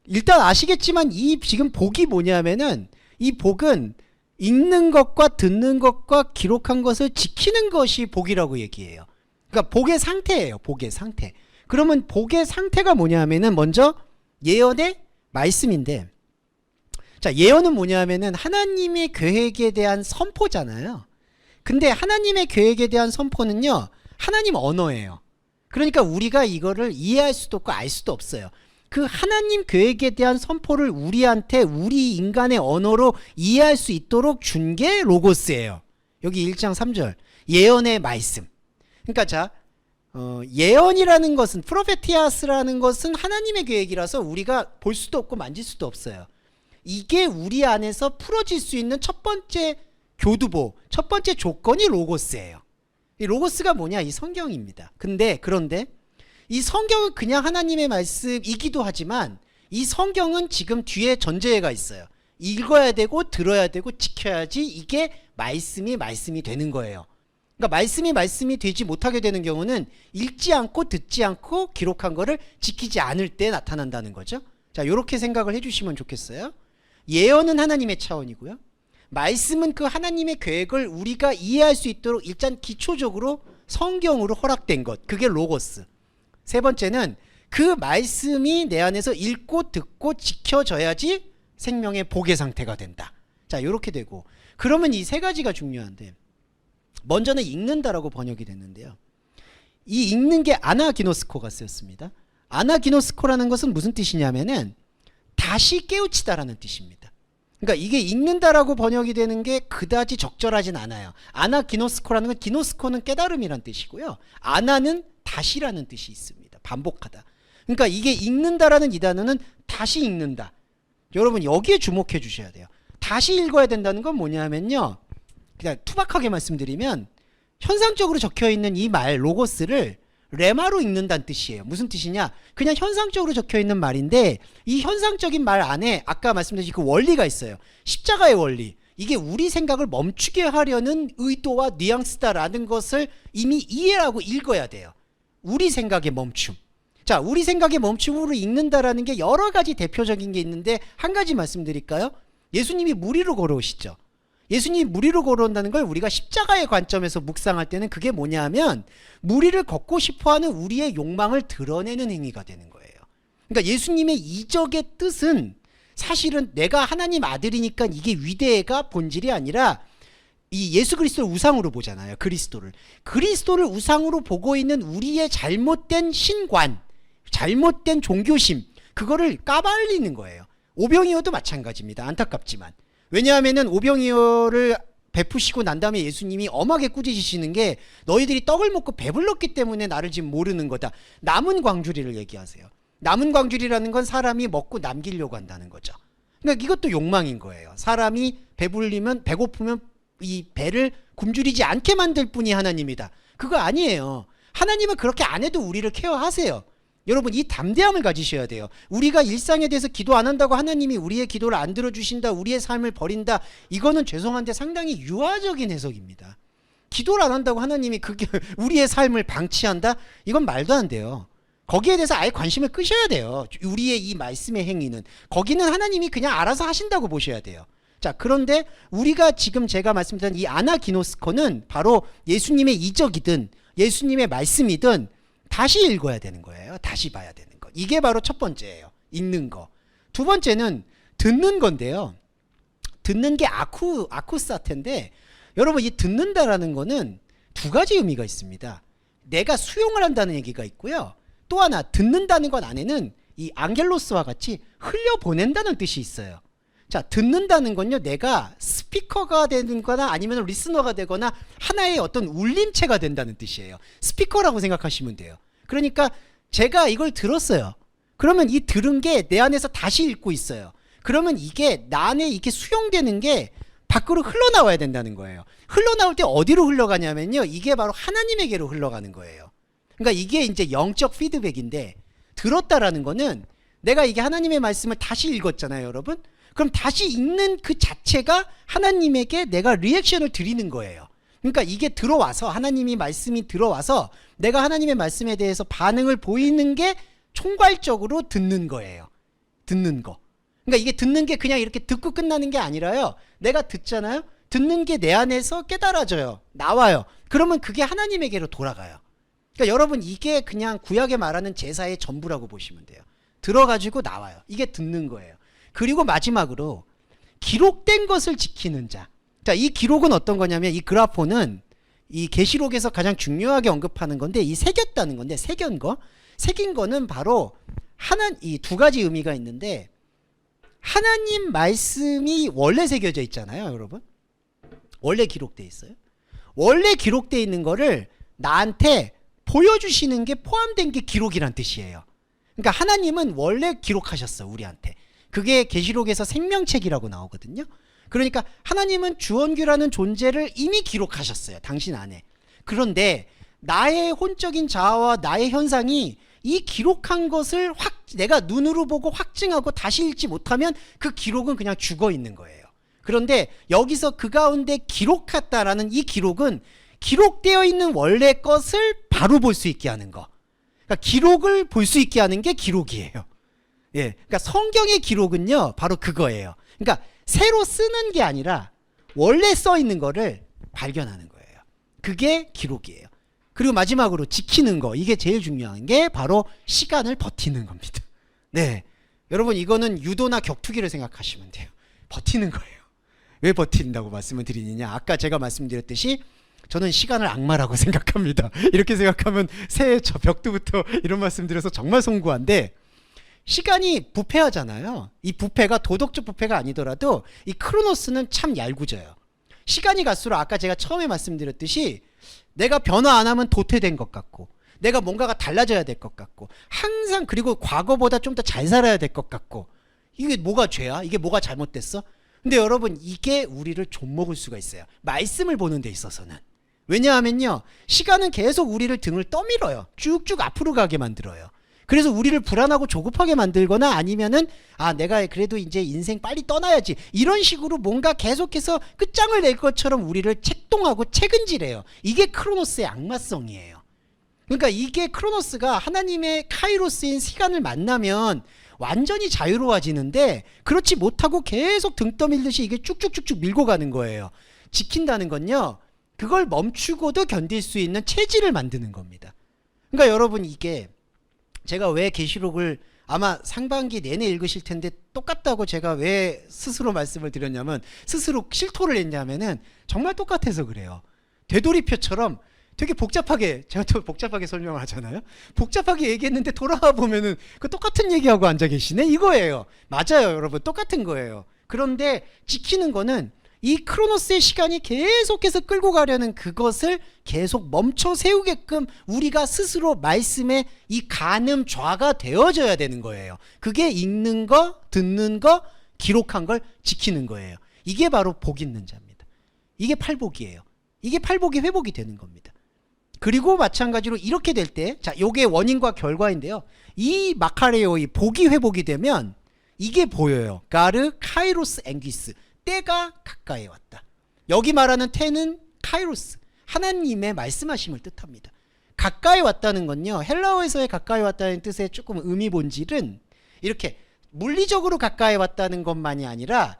S1: 일단 아시겠지만 이 지금 복이 뭐냐면은 이 복은 읽는 것과 듣는 것과 기록한 것을 지키는 것이 복이라고 얘기해요. 그러니까 복의 상태예요. 복의 상태. 그러면 복의 상태가 뭐냐 하면은 먼저 예언의 말씀인데, 자, 예언은 뭐냐 하면은 하나님의 계획에 대한 선포잖아요. 근데 하나님의 계획에 대한 선포는요, 하나님 언어예요. 그러니까 우리가 이거를 이해할 수도 없고 알 수도 없어요. 그 하나님 계획에 대한 선포를 우리한테 우리 인간의 언어로 이해할 수 있도록 준 게 로고스예요. 여기 1장 3절 예언의 말씀. 그러니까 자, 예언이라는 것은, 프로페티아스라는 것은 하나님의 계획이라서 우리가 볼 수도 없고 만질 수도 없어요. 이게 우리 안에서 풀어질 수 있는 첫 번째 교두보, 첫 번째 조건이 로고스예요. 이 로고스가 뭐냐? 이 성경입니다. 그런데 이 성경은 그냥 하나님의 말씀이기도 하지만 이 성경은 지금 뒤에 전제가 있어요. 읽어야 되고 들어야 되고 지켜야지 이게 말씀이 되는 거예요. 그러니까 말씀이 되지 못하게 되는 경우는 읽지 않고 듣지 않고 기록한 거를 지키지 않을 때 나타난다는 거죠. 자, 이렇게 생각을 해주시면 좋겠어요. 예언은 하나님의 차원이고요. 말씀은 그 하나님의 계획을 우리가 이해할 수 있도록 일단 기초적으로 성경으로 허락된 것, 그게 로고스. 세 번째는 그 말씀이 내 안에서 읽고 듣고 지켜져야지 생명의 복의 상태가 된다. 자, 이렇게 되고, 그러면 이 세 가지가 중요한데, 먼저는 읽는다라고 번역이 됐는데요. 이 읽는 게 아나기노스코가 쓰였습니다. 아나기노스코라는 것은 무슨 뜻이냐면은 다시 깨우치다라는 뜻입니다. 그러니까 이게 읽는다라고 번역이 되는 게 그다지 적절하진 않아요. 아나기노스코라는 건, 기노스코는 깨달음이란 뜻이고요. 아나는 다시라는 뜻이 있습니다. 반복하다. 그러니까 이게 읽는다라는 이 단어는 다시 읽는다. 여러분 여기에 주목해 주셔야 돼요. 다시 읽어야 된다는 건 뭐냐면요, 그냥 투박하게 말씀드리면 현상적으로 적혀있는 이 말 로고스를 레마로 읽는다는 뜻이에요. 무슨 뜻이냐? 그냥 현상적으로 적혀있는 말인데 이 현상적인 말 안에 아까 말씀드린 그 원리가 있어요. 십자가의 원리. 이게 우리 생각을 멈추게 하려는 의도와 뉘앙스다라는 것을 이미 이해하고 읽어야 돼요. 우리 생각의 멈춤. 자, 우리 생각의 멈춤으로 읽는다라는 게 여러 가지 대표적인 게 있는데 한 가지 말씀드릴까요? 예수님이 물 위로 걸어오시죠. 예수님이 물 위로 걸어온다는 걸 우리가 십자가의 관점에서 묵상할 때는 그게 뭐냐 하면 물 위를 걷고 싶어하는 우리의 욕망을 드러내는 행위가 되는 거예요. 그러니까 예수님의 이적의 뜻은 사실은 내가 하나님 아들이니까 이게 위대가 본질이 아니라 이 예수 그리스도를 우상으로 보잖아요. 그리스도를 우상으로 보고 있는 우리의 잘못된 신관, 잘못된 종교심, 그거를 까발리는 거예요. 오병이어도 마찬가지입니다. 안타깝지만. 왜냐하면은 오병이어를 베푸시고 난 다음에 예수님이 엄하게 꾸짖으시는 게 너희들이 떡을 먹고 배불렀기 때문에 나를 지금 모르는 거다. 남은 광주리를 얘기하세요. 남은 광주리라는 건 사람이 먹고 남기려고 한다는 거죠. 그러니까 이것도 욕망인 거예요. 사람이 배고프면 이 배를 굶주리지 않게 만들 뿐이 하나님이다. 그거 아니에요. 하나님은 그렇게 안 해도 우리를 케어하세요. 여러분 이 담대함을 가지셔야 돼요. 우리가 일상에 대해서 기도 안 한다고 하나님이 우리의 기도를 안 들어주신다, 우리의 삶을 버린다, 이거는 죄송한데 상당히 유아적인 해석입니다. 기도를 안 한다고 하나님이 그게 우리의 삶을 방치한다? 이건 말도 안 돼요. 거기에 대해서 아예 관심을 끄셔야 돼요. 우리의 이 말씀의 행위는, 거기는 하나님이 그냥 알아서 하신다고 보셔야 돼요. 자, 그런데 우리가 지금 제가 말씀드린 이 아나기노스코는 바로 예수님의 이적이든 예수님의 말씀이든 다시 읽어야 되는 거예요. 다시 봐야 되는 거. 이게 바로 첫 번째예요. 읽는 거. 두 번째는 듣는 건데요. 듣는 게 아쿠사테인데, 여러분 이 듣는다라는 거는 두 가지 의미가 있습니다. 내가 수용을 한다는 얘기가 있고요. 또 하나 듣는다는 것 안에는 이 앙겔로스와 같이 흘려보낸다는 뜻이 있어요. 자, 듣는다는 건요, 내가 스피커가 되는 거나 아니면 리스너가 되거나 하나의 어떤 울림체가 된다는 뜻이에요. 스피커라고 생각하시면 돼요. 그러니까 제가 이걸 들었어요. 그러면 이 들은 게 내 안에서 다시 읽고 있어요. 그러면 이게 나 안에 이렇게 수용되는 게 밖으로 흘러나와야 된다는 거예요. 흘러나올 때 어디로 흘러가냐면요, 이게 바로 하나님에게로 흘러가는 거예요. 그러니까 이게 이제 영적 피드백인데, 들었다라는 거는 내가 이게 하나님의 말씀을 다시 읽었잖아요, 여러분. 그럼 다시 읽는 그 자체가 하나님에게 내가 리액션을 드리는 거예요. 그러니까 이게 들어와서, 하나님이 말씀이 들어와서 내가 하나님의 말씀에 대해서 반응을 보이는 게 총괄적으로 듣는 거예요. 듣는 거. 그러니까 이게 듣는 게 그냥 이렇게 듣고 끝나는 게 아니라요. 내가 듣잖아요. 듣는 게 내 안에서 깨달아져요. 나와요. 그러면 그게 하나님에게로 돌아가요. 그러니까 여러분 이게 그냥 구약에 말하는 제사의 전부라고 보시면 돼요. 들어가지고 나와요. 이게 듣는 거예요. 그리고 마지막으로 기록된 것을 지키는 자. 자, 이 기록은 어떤 거냐면 이 그라포는 이 계시록에서 가장 중요하게 언급하는 건데 이 새겼다는 건데 새긴 거는 바로 이 두 가지 의미가 있는데 하나님 말씀이 원래 새겨져 있잖아요, 여러분. 원래 기록돼 있어요. 원래 기록돼 있는 거를 나한테 보여주시는 게 포함된 게 기록이란 뜻이에요. 그러니까 하나님은 원래 기록하셨어, 우리한테. 그게 계시록에서 생명책이라고 나오거든요. 그러니까 하나님은 주원규라는 존재를 이미 기록하셨어요, 당신 안에. 그런데 나의 혼적인 자아와 나의 현상이 이 기록한 것을 내가 눈으로 보고 확증하고 다시 읽지 못하면 그 기록은 그냥 죽어 있는 거예요. 그런데 여기서 그 가운데 기록했다라는 이 기록은 기록되어 있는 원래 것을 바로 볼 수 있게 하는 거. 그러니까 기록을 볼 수 있게 하는 게 기록이에요. 예, 그러니까 성경의 기록은요, 바로 그거예요. 그러니까 새로 쓰는 게 아니라 원래 써 있는 거를 발견하는 거예요. 그게 기록이에요. 그리고 마지막으로 지키는 거, 이게 제일 중요한 게 바로 시간을 버티는 겁니다. 네, 여러분 이거는 유도나 격투기를 생각하시면 돼요. 버티는 거예요. 왜 버틴다고 말씀을 드리느냐, 아까 제가 말씀드렸듯이 저는 시간을 악마라고 생각합니다. 이렇게 생각하면 새해 저 벽두부터 이런 말씀 드려서 정말 송구한데, 시간이 부패하잖아요. 이 부패가 도덕적 부패가 아니더라도 이 크로노스는 참 얄궂어요. 시간이 갈수록 아까 제가 처음에 말씀드렸듯이 내가 변화 안 하면 도태된 것 같고, 내가 뭔가가 달라져야 될 것 같고, 항상 그리고 과거보다 좀 더 잘 살아야 될 것 같고, 이게 뭐가 죄야? 이게 뭐가 잘못됐어? 근데 여러분 이게 우리를 좀먹을 수가 있어요. 말씀을 보는 데 있어서는. 왜냐하면요, 시간은 계속 우리를 등을 떠밀어요. 쭉쭉 앞으로 가게 만들어요. 그래서 우리를 불안하고 조급하게 만들거나 아니면은 내가 그래도 이제 인생 빨리 떠나야지, 이런 식으로 뭔가 계속해서 끝장을 낼 것처럼 우리를 책동하고 책은질해요. 이게 크로노스의 악마성이에요. 그러니까 이게 크로노스가 하나님의 카이로스인 시간을 만나면 완전히 자유로워지는데, 그렇지 못하고 계속 등 떠밀듯이 이게 쭉쭉쭉쭉 밀고 가는 거예요. 지킨다는 건요, 그걸 멈추고도 견딜 수 있는 체질을 만드는 겁니다. 그러니까 여러분 이게 제가 왜 계시록을 아마 상반기 내내 읽으실 텐데 똑같다고 제가 왜 스스로 말씀을 드렸냐면, 스스로 실토를 했냐면은 정말 똑같아서 그래요. 되돌이표처럼 되게 복잡하게, 제가 또 복잡하게 설명을 하잖아요. 복잡하게 얘기했는데 돌아와 보면은 그 똑같은 얘기하고 앉아 계시네, 이거예요. 맞아요, 여러분. 똑같은 거예요. 그런데 지키는 거는 이 크로노스의 시간이 계속해서 끌고 가려는 그것을 계속 멈춰 세우게끔 우리가 스스로 말씀에 이 가늠좌가 되어져야 되는 거예요. 그게 읽는 거, 듣는 거, 기록한 걸 지키는 거예요. 이게 바로 복 있는 자입니다. 이게 팔복이에요. 이게 팔복이 회복이 되는 겁니다. 그리고 마찬가지로 이렇게 될 때, 자, 요게 원인과 결과인데요. 이 마카레오의 복이 회복이 되면 이게 보여요. 가르 카이로스 앵기스, 때가 가까이 왔다. 여기 말하는 때는 카이로스, 하나님의 말씀하심을 뜻합니다. 가까이 왔다는 건요, 헬라어에서의 가까이 왔다는 뜻의 조금 의미 본질은 이렇게 물리적으로 가까이 왔다는 것만이 아니라,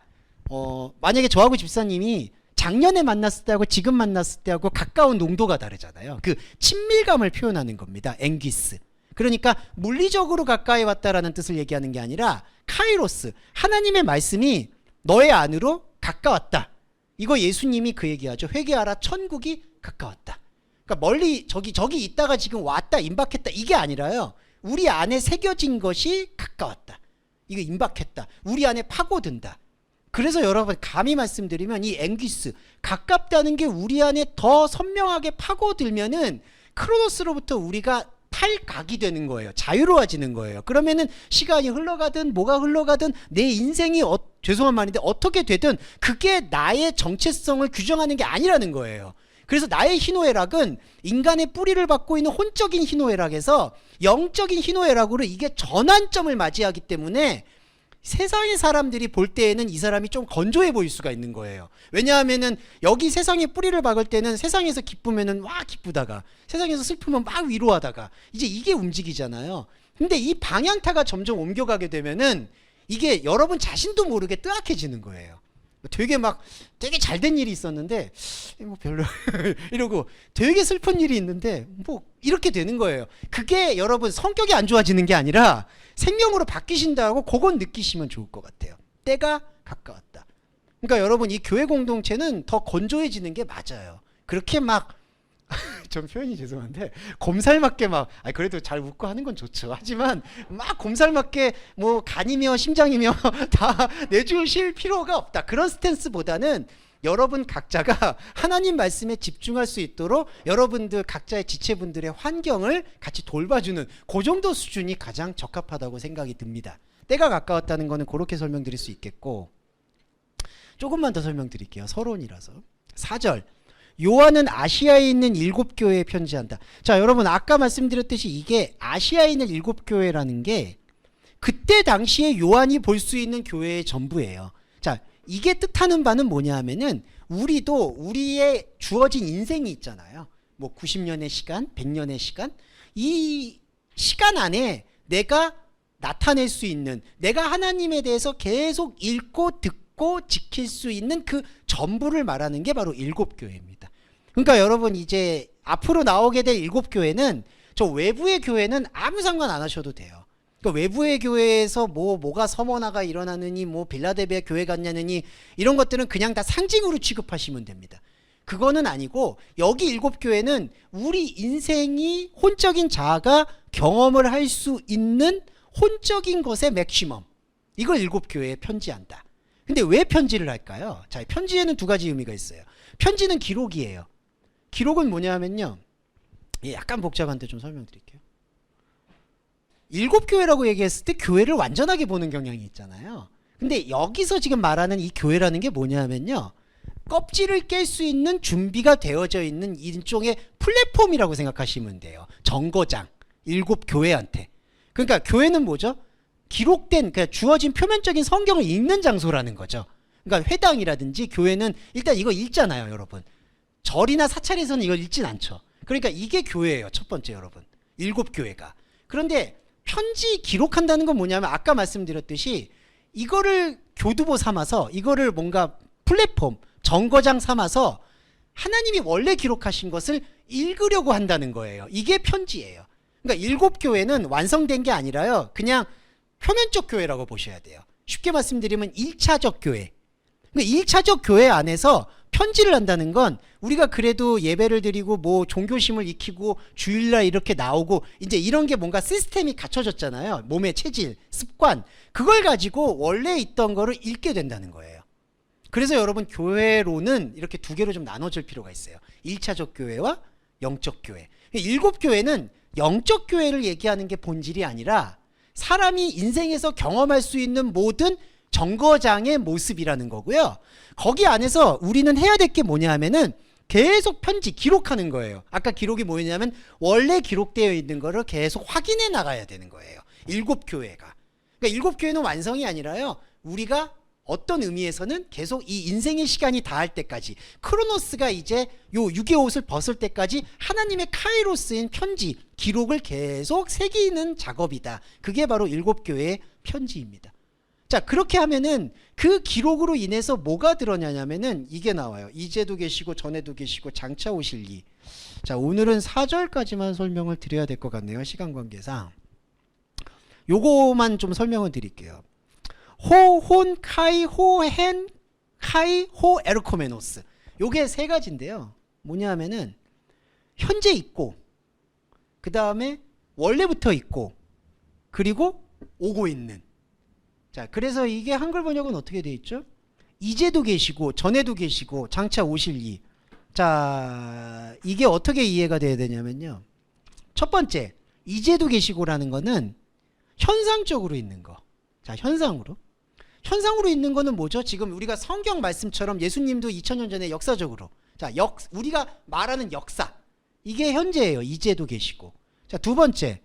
S1: 만약에 저하고 집사님이 작년에 만났을 때하고 지금 만났을 때하고 가까운 농도가 다르잖아요. 그 친밀감을 표현하는 겁니다. 앵기스. 그러니까 물리적으로 가까이 왔다라는 뜻을 얘기하는 게 아니라 카이로스, 하나님의 말씀이 너의 안으로 가까웠다. 이거 예수님이 그 얘기하죠. 회개하라, 천국이 가까웠다. 그러니까 멀리 저기 있다가 지금 왔다, 임박했다, 이게 아니라요, 우리 안에 새겨진 것이 가까웠다. 이거 임박했다. 우리 안에 파고든다. 그래서 여러분 감히 말씀드리면 이 앵기스, 가깝다는 게 우리 안에 더 선명하게 파고들면은 크로노스로부터 우리가 탈각이 되는 거예요. 자유로워지는 거예요. 그러면은 시간이 흘러가든 뭐가 흘러가든 내 인생이 죄송한 말인데 어떻게 되든 그게 나의 정체성을 규정하는 게 아니라는 거예요. 그래서 나의 희노애락은 인간의 뿌리를 받고 있는 혼적인 희노애락에서 영적인 희노애락으로 이게 전환점을 맞이하기 때문에 세상의 사람들이 볼 때에는 이 사람이 좀 건조해 보일 수가 있는 거예요. 왜냐하면은 여기 세상에 뿌리를 박을 때는 세상에서 기쁘면은 와 기쁘다가, 세상에서 슬프면 막 위로하다가, 이제 이게 움직이잖아요. 근데 이 방향타가 점점 옮겨가게 되면은 이게 여러분 자신도 모르게 뜨악해지는 거예요. 되게 잘된 일이 있었는데 뭐 별로 이러고 되게 슬픈 일이 있는데 뭐 이렇게 되는 거예요. 그게 여러분 성격이 안 좋아지는 게 아니라 생명으로 바뀌신다고 그건 느끼시면 좋을 것 같아요. 때가 가까웠다. 그러니까 여러분 이 교회 공동체는 더 건조해지는 게 맞아요. 그렇게 막 좀 표현이 죄송한데 곰살맞게 막 그래도 잘 웃고 하는 건 좋죠. 하지만 막 곰살맞게 뭐 간이며 심장이며 다 내주실 필요가 없다. 그런 스탠스보다는 여러분 각자가 하나님 말씀에 집중할 수 있도록 여러분들 각자의 지체분들의 환경을 같이 돌봐주는 그 정도 수준이 가장 적합하다고 생각이 듭니다. 때가 가까웠다는 거는 그렇게 설명드릴 수 있겠고, 조금만 더 설명드릴게요. 서론이라서. 4절, 요한은 아시아에 있는 7교회에 편지한다. 자, 여러분 아까 말씀드렸듯이 이게 아시아에 있는 7교회라는 게 그때 당시에 요한이 볼 수 있는 교회의 전부예요. 자, 이게 뜻하는 바는 뭐냐 하면은 우리도 우리의 주어진 인생이 있잖아요. 뭐 90년의 시간, 100년의 시간, 이 시간 안에 내가 나타낼 수 있는, 내가 하나님에 대해서 계속 읽고 듣고 지킬 수 있는 그 전부를 말하는 게 바로 7교회입니다. 그러니까 여러분 이제 앞으로 나오게 될 7교회는 저 외부의 교회는 아무 상관 안 하셔도 돼요. 그러니까 외부의 교회에서 뭐가 서머나가 일어나느니 뭐 빌라델비아 교회 갔냐느니 이런 것들은 그냥 다 상징으로 취급하시면 됩니다. 그거는 아니고 여기 7교회는 우리 인생이 혼적인 자아가 경험을 할 수 있는 혼적인 것의 맥시멈, 이걸 7교회에 편지한다. 근데 왜 편지를 할까요? 자, 편지에는 두 가지 의미가 있어요. 편지는 기록이에요. 기록은 뭐냐 하면요, 약간 복잡한데 좀 설명드릴게요. 7교회라고 얘기했을 때 교회를 완전하게 보는 경향이 있잖아요. 근데 여기서 지금 말하는 이 교회라는 게 뭐냐 하면요, 껍질을 깰 수 있는 준비가 되어져 있는 일종의 플랫폼이라고 생각하시면 돼요. 정거장, 7교회한테. 그러니까 교회는 뭐죠? 기록된, 그러니까 주어진 표면적인 성경을 읽는 장소라는 거죠. 그러니까 회당이라든지 교회는 일단 이거 읽잖아요, 여러분. 절이나 사찰에서는 이걸 읽진 않죠. 그러니까 이게 교회예요, 첫 번째 여러분. 7교회가. 그런데 편지 기록한다는 건 뭐냐면 아까 말씀드렸듯이 이거를 교두보 삼아서, 이거를 뭔가 플랫폼, 정거장 삼아서 하나님이 원래 기록하신 것을 읽으려고 한다는 거예요. 이게 편지예요. 그러니까 7교회는 완성된 게 아니라요, 그냥 표면적 교회라고 보셔야 돼요. 쉽게 말씀드리면 1차적 교회. 그러니까 1차적 교회 안에서 편지를 한다는 건 우리가 그래도 예배를 드리고 뭐 종교심을 익히고 주일날 이렇게 나오고 이제 이런 게 뭔가 시스템이 갖춰졌잖아요. 몸의 체질, 습관, 그걸 가지고 원래 있던 거를 읽게 된다는 거예요. 그래서 여러분 교회로는 이렇게 두 개로 좀 나눠질 필요가 있어요. 1차적 교회와 영적 교회. 7교회는 영적 교회를 얘기하는 게 본질이 아니라 사람이 인생에서 경험할 수 있는 모든 정거장의 모습이라는 거고요. 거기 안에서 우리는 해야 될 게 뭐냐 하면은 계속 편지, 기록하는 거예요. 아까 기록이 뭐였냐면 원래 기록되어 있는 거를 계속 확인해 나가야 되는 거예요. 7교회가. 그러니까 7교회는 완성이 아니라요, 우리가 어떤 의미에서는 계속 이 인생의 시간이 닿을 때까지, 크로노스가 이제 요 육의 옷을 벗을 때까지 하나님의 카이로스인 편지, 기록을 계속 새기는 작업이다. 그게 바로 7교회의 편지입니다. 자, 그렇게 하면은 그 기록으로 인해서 뭐가 드러나냐면은 이게 나와요. 이제도 계시고 전에도 계시고 장차 오실 이. 자, 오늘은 4절까지만 설명을 드려야 될 것 같네요, 시간 관계상. 요거만 좀 설명을 드릴게요. 호, 혼, 카이, 호, 헨, 카이, 호, 에르코메노스. 요게 세 가지인데요. 뭐냐 하면은 현재 있고, 그 다음에 원래부터 있고, 그리고 오고 있는. 자, 그래서 이게 한글 번역은 어떻게 돼 있죠? 이제도 계시고 전에도 계시고 장차 오실 이. 자, 이게 어떻게 이해가 돼야 되냐면요, 첫 번째, 이제도 계시고라는 거는 현상적으로 있는 거. 자, 현상으로 있는 거는 뭐죠? 지금 우리가 성경 말씀처럼 예수님도 2000년 전에 역사적으로, 자, 우리가 말하는 역사, 이게 현재예요. 이제도 계시고. 자, 두 번째,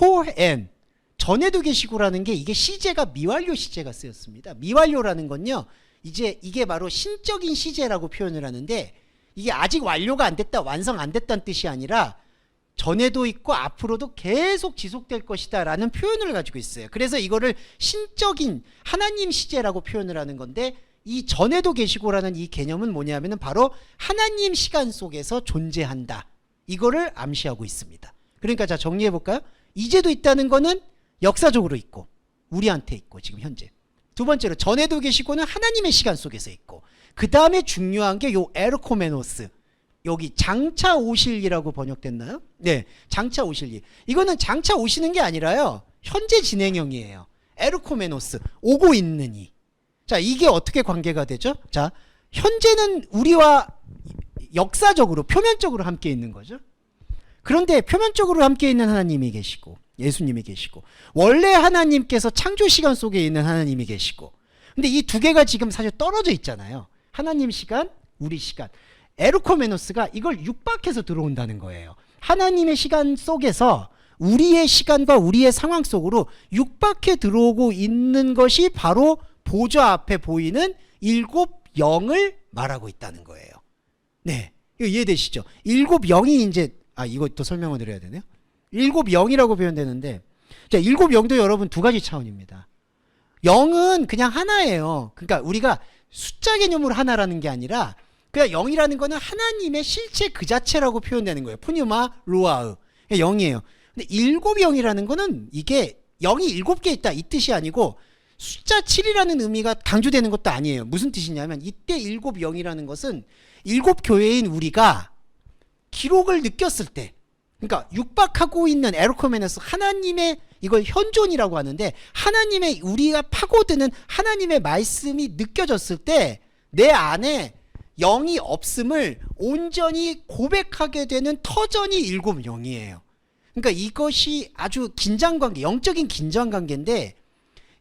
S1: 호엔, 전에도 계시고라는 게, 이게 시제가 미완료 시제가 쓰였습니다. 미완료라는 건요, 이제 이게 바로 신적인 시제라고 표현을 하는데, 이게 아직 완료가 안 됐다, 완성 안 됐다는 뜻이 아니라 전에도 있고 앞으로도 계속 지속될 것이다 라는 표현을 가지고 있어요. 그래서 이거를 신적인 하나님 시제라고 표현을 하는 건데, 이 전에도 계시고라는 이 개념은 뭐냐면은 바로 하나님 시간 속에서 존재한다, 이거를 암시하고 있습니다. 그러니까 자, 정리해 볼까요? 이제도 있다는 거는 역사적으로 있고 우리한테 있고 지금 현재. 두 번째로 전에도 계시고는 하나님의 시간 속에서 있고, 그 다음에 중요한 게 요 에르코메노스, 여기 장차 오실 이라고 번역됐나요? 네, 장차 오실 이. 이거는 장차 오시는 게 아니라요, 현재 진행형이에요. 에르코메노스, 오고 있는 이. 자, 이게 어떻게 관계가 되죠? 자, 현재는 우리와 역사적으로 표면적으로 함께 있는 거죠. 그런데 표면적으로 함께 있는 하나님이 계시고 예수님이 계시고, 원래 하나님께서 창조 시간 속에 있는 하나님이 계시고, 근데 이 두 개가 지금 사실 떨어져 있잖아요. 하나님 시간, 우리 시간. 에르코메노스가 이걸 육박해서 들어온다는 거예요. 하나님의 시간 속에서 우리의 시간과 우리의 상황 속으로 육박해 들어오고 있는 것이 바로 보좌 앞에 보이는 일곱 영을 말하고 있다는 거예요. 네, 이거 이해되시죠? 일곱 영이 이제, 이것도 설명을 드려야 되네요. 일곱 영이라고 표현되는데, 자, 일곱 영도 여러분 두 가지 차원입니다. 영은 그냥 하나예요. 그러니까 우리가 숫자 개념으로 하나라는 게 아니라, 그냥 영이라는 거는 하나님의 실체 그 자체라고 표현되는 거예요. 푸뉴마 루아흐, 영이에요. 근데 일곱 영이라는 거는 이게 영이 일곱 개 있다 이 뜻이 아니고, 숫자 7이라는 의미가 강조되는 것도 아니에요. 무슨 뜻이냐면, 이때 일곱 영이라는 것은 일곱 교회인 우리가 기록을 느꼈을 때, 그러니까 육박하고 있는 에르코메노스, 하나님의, 이걸 현존이라고 하는데, 하나님의, 우리가 파고드는 하나님의 말씀이 느껴졌을 때 내 안에 영이 없음을 온전히 고백하게 되는 터전이 일곱 영이에요. 그러니까 이것이 아주 긴장관계, 영적인 긴장관계인데,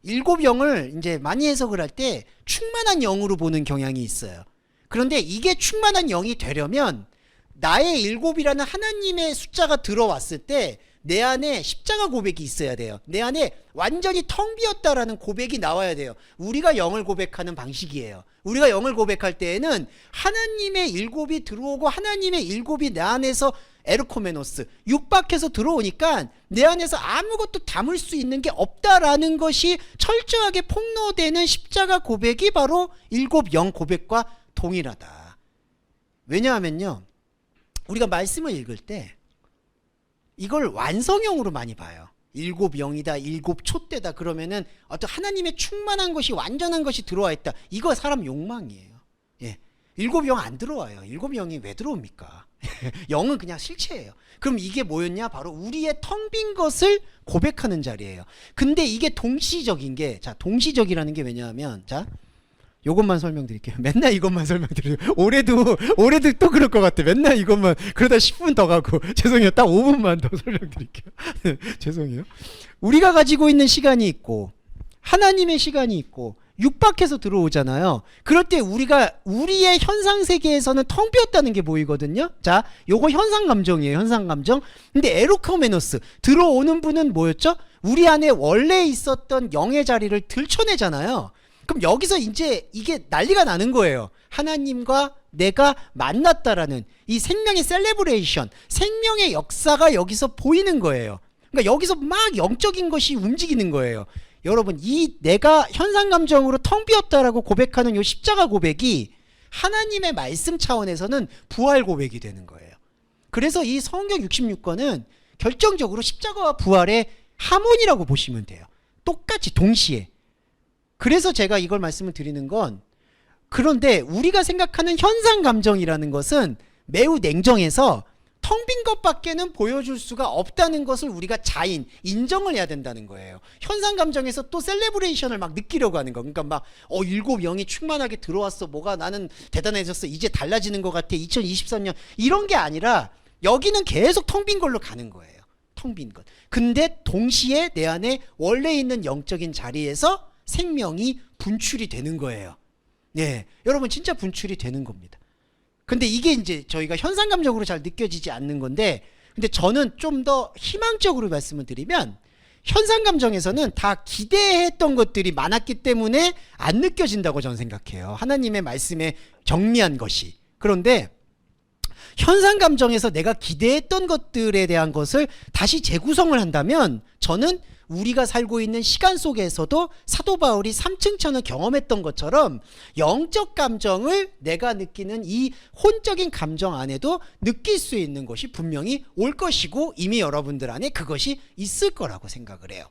S1: 일곱 영을 이제 많이 해석을 할 때 충만한 영으로 보는 경향이 있어요. 그런데 이게 충만한 영이 되려면 나의 일곱이라는 하나님의 숫자가 들어왔을 때 내 안에 십자가 고백이 있어야 돼요. 내 안에 완전히 텅 비었다라는 고백이 나와야 돼요. 우리가 영을 고백하는 방식이에요. 우리가 영을 고백할 때에는 하나님의 일곱이 들어오고, 하나님의 일곱이 내 안에서 에르코메노스, 육박해서 들어오니까 내 안에서 아무것도 담을 수 있는 게 없다라는 것이 철저하게 폭로되는 십자가 고백이 바로 일곱 영 고백과 동일하다. 왜냐하면요, 우리가 말씀을 읽을 때 이걸 완성형으로 많이 봐요. 일곱 영이다, 일곱 촛대다, 그러면은 어떤 하나님의 충만한 것이, 완전한 것이 들어와 있다. 이거 사람 욕망이에요. 예. 일곱 영 안 들어와요. 일곱 영이 왜 들어옵니까? 영은 그냥 실체예요. 그럼 이게 뭐였냐? 바로 우리의 텅 빈 것을 고백하는 자리예요. 근데 이게 동시적인 게, 자, 동시적이라는 게 왜냐하면, 자, 요것만 설명드릴게요. 맨날 이것만 설명드려요. 올해도 또 그럴 것 같아. 맨날 이것만, 그러다 10분 더 가고. 죄송해요. 딱 5분만 더 설명드릴게요. 죄송해요. 우리가 가지고 있는 시간이 있고, 하나님의 시간이 있고, 육박해서 들어오잖아요. 그럴 때 우리가, 우리의 현상 세계에서는 텅 비었다는 게 보이거든요. 자, 요거 현상 감정이에요. 현상 감정. 근데 에르코메노스, 들어오는 분은 뭐였죠? 우리 안에 원래 있었던 영의 자리를 들춰내잖아요. 그럼 여기서 이제 이게 난리가 나는 거예요. 하나님과 내가 만났다라는 이 생명의 셀레브레이션, 생명의 역사가 여기서 보이는 거예요. 그러니까 여기서 막 영적인 것이 움직이는 거예요. 여러분, 이 내가 현상 감정으로 텅 비었다라고 고백하는 이 십자가 고백이 하나님의 말씀 차원에서는 부활 고백이 되는 거예요. 그래서 이 성경 66권은 결정적으로 십자가와 부활의 하모니라고 보시면 돼요. 똑같이 동시에. 그래서 제가 이걸 말씀을 드리는 건, 그런데 우리가 생각하는 현상 감정이라는 것은 매우 냉정해서 텅 빈 것밖에는 보여줄 수가 없다는 것을 우리가 인정을 해야 된다는 거예요. 현상 감정에서 또 셀레브레이션을 막 느끼려고 하는 거. 그러니까 막 일곱 영이 충만하게 들어왔어, 뭐가 나는 대단해졌어, 이제 달라지는 것 같아, 2023년, 이런 게 아니라 여기는 계속 텅 빈 걸로 가는 거예요. 텅 빈 것. 근데 동시에 내 안에 원래 있는 영적인 자리에서 생명이 분출이 되는 거예요. 네, 여러분 진짜 분출이 되는 겁니다. 근데 이게 이제 저희가 현상감적으로 잘 느껴지지 않는 건데, 근데 저는 좀 더 희망적으로 말씀을 드리면, 현상감정에서는 다 기대했던 것들이 많았기 때문에 안 느껴진다고 저는 생각해요. 하나님의 말씀에 정리한 것이. 그런데 현상 감정에서 내가 기대했던 것들에 대한 것을 다시 재구성을 한다면 저는 우리가 살고 있는 시간 속에서도 사도 바울이 3층 천을 경험했던 것처럼 영적 감정을 내가 느끼는 이 혼적인 감정 안에도 느낄 수 있는 것이 분명히 올 것이고 이미 여러분들 안에 그것이 있을 거라고 생각을 해요.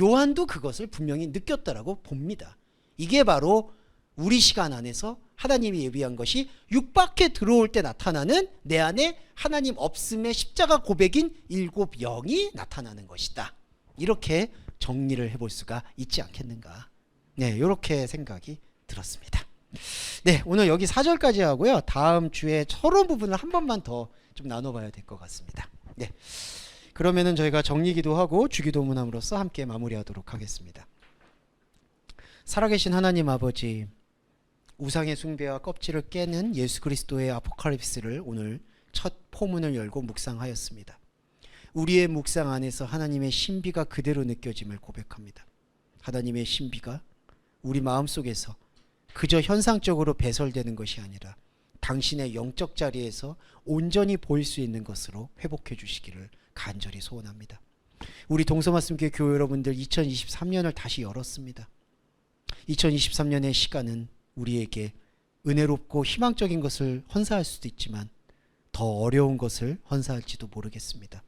S1: 요한도 그것을 분명히 느꼈다라고 봅니다. 이게 바로 우리 시간 안에서 하나님이 예비한 것이 육박해 들어올 때 나타나는 내 안에 하나님 없음의 십자가 고백인 일곱 영이 나타나는 것이다. 이렇게 정리를 해볼 수가 있지 않겠는가. 네, 이렇게 생각이 들었습니다. 네, 오늘 여기 4절까지 하고요. 다음 주에 서론 부분을 한 번만 더 좀 나눠봐야 될 것 같습니다. 네, 그러면은 저희가 정리기도 하고 주기도문함으로써 함께 마무리하도록 하겠습니다. 살아계신 하나님 아버지, 우상의 숭배와 껍질을 깨는 예수 그리스도의 아포칼립스를 오늘 첫 포문을 열고 묵상하였습니다. 우리의 묵상 안에서 하나님의 신비가 그대로 느껴짐을 고백합니다. 하나님의 신비가 우리 마음속에서 그저 현상적으로 배설되는 것이 아니라 당신의 영적 자리에서 온전히 보일 수 있는 것으로 회복해 주시기를 간절히 소원합니다. 우리 동서말씀교회 교회 여러분들 2023년을 다시 열었습니다. 2023년의 시간은 우리에게 은혜롭고 희망적인 것을 헌사할 수도 있지만 더 어려운 것을 헌사할지도 모르겠습니다.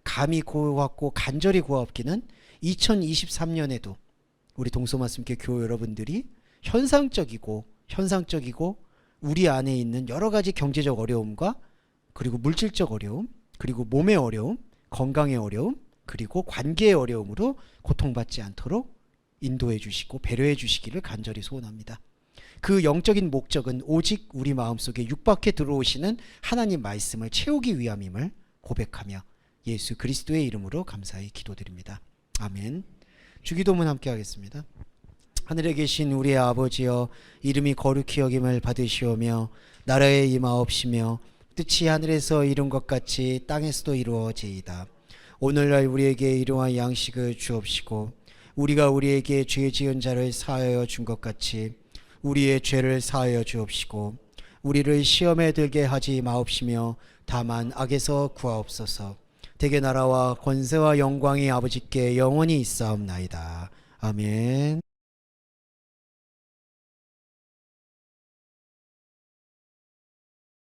S1: 감히 고맙고 간절히 고맙기는 2023년에도 우리 동서말씀교회 교회 여러분들이 현상적이고 우리 안에 있는 여러 가지 경제적 어려움과 그리고 물질적 어려움, 그리고 몸의 어려움, 건강의 어려움, 그리고 관계의 어려움으로 고통받지 않도록 인도해 주시고 배려해 주시기를 간절히 소원합니다. 그 영적인 목적은 오직 우리 마음속에 육박해 들어오시는 하나님 말씀을 채우기 위함임을 고백하며 예수 그리스도의 이름으로 감사히 기도드립니다. 아멘. 주기도문 함께 하겠습니다. 하늘에 계신 우리의 아버지여, 이름이 거룩히 여김을 받으시오며 나라에 임하옵시며 뜻이 하늘에서 이룬 것 같이 땅에서도 이루어지이다. 오늘날 우리에게 일용할 양식을 주옵시고 우리가 우리에게 죄 지은 자를 사하여 준 것 같이 우리의 죄를 사하여 주옵시고 우리를 시험에 들게 하지 마옵시며 다만 악에서 구하옵소서. 대개 나라와 권세와 영광이 아버지께 영원히 있사옵나이다. 아멘.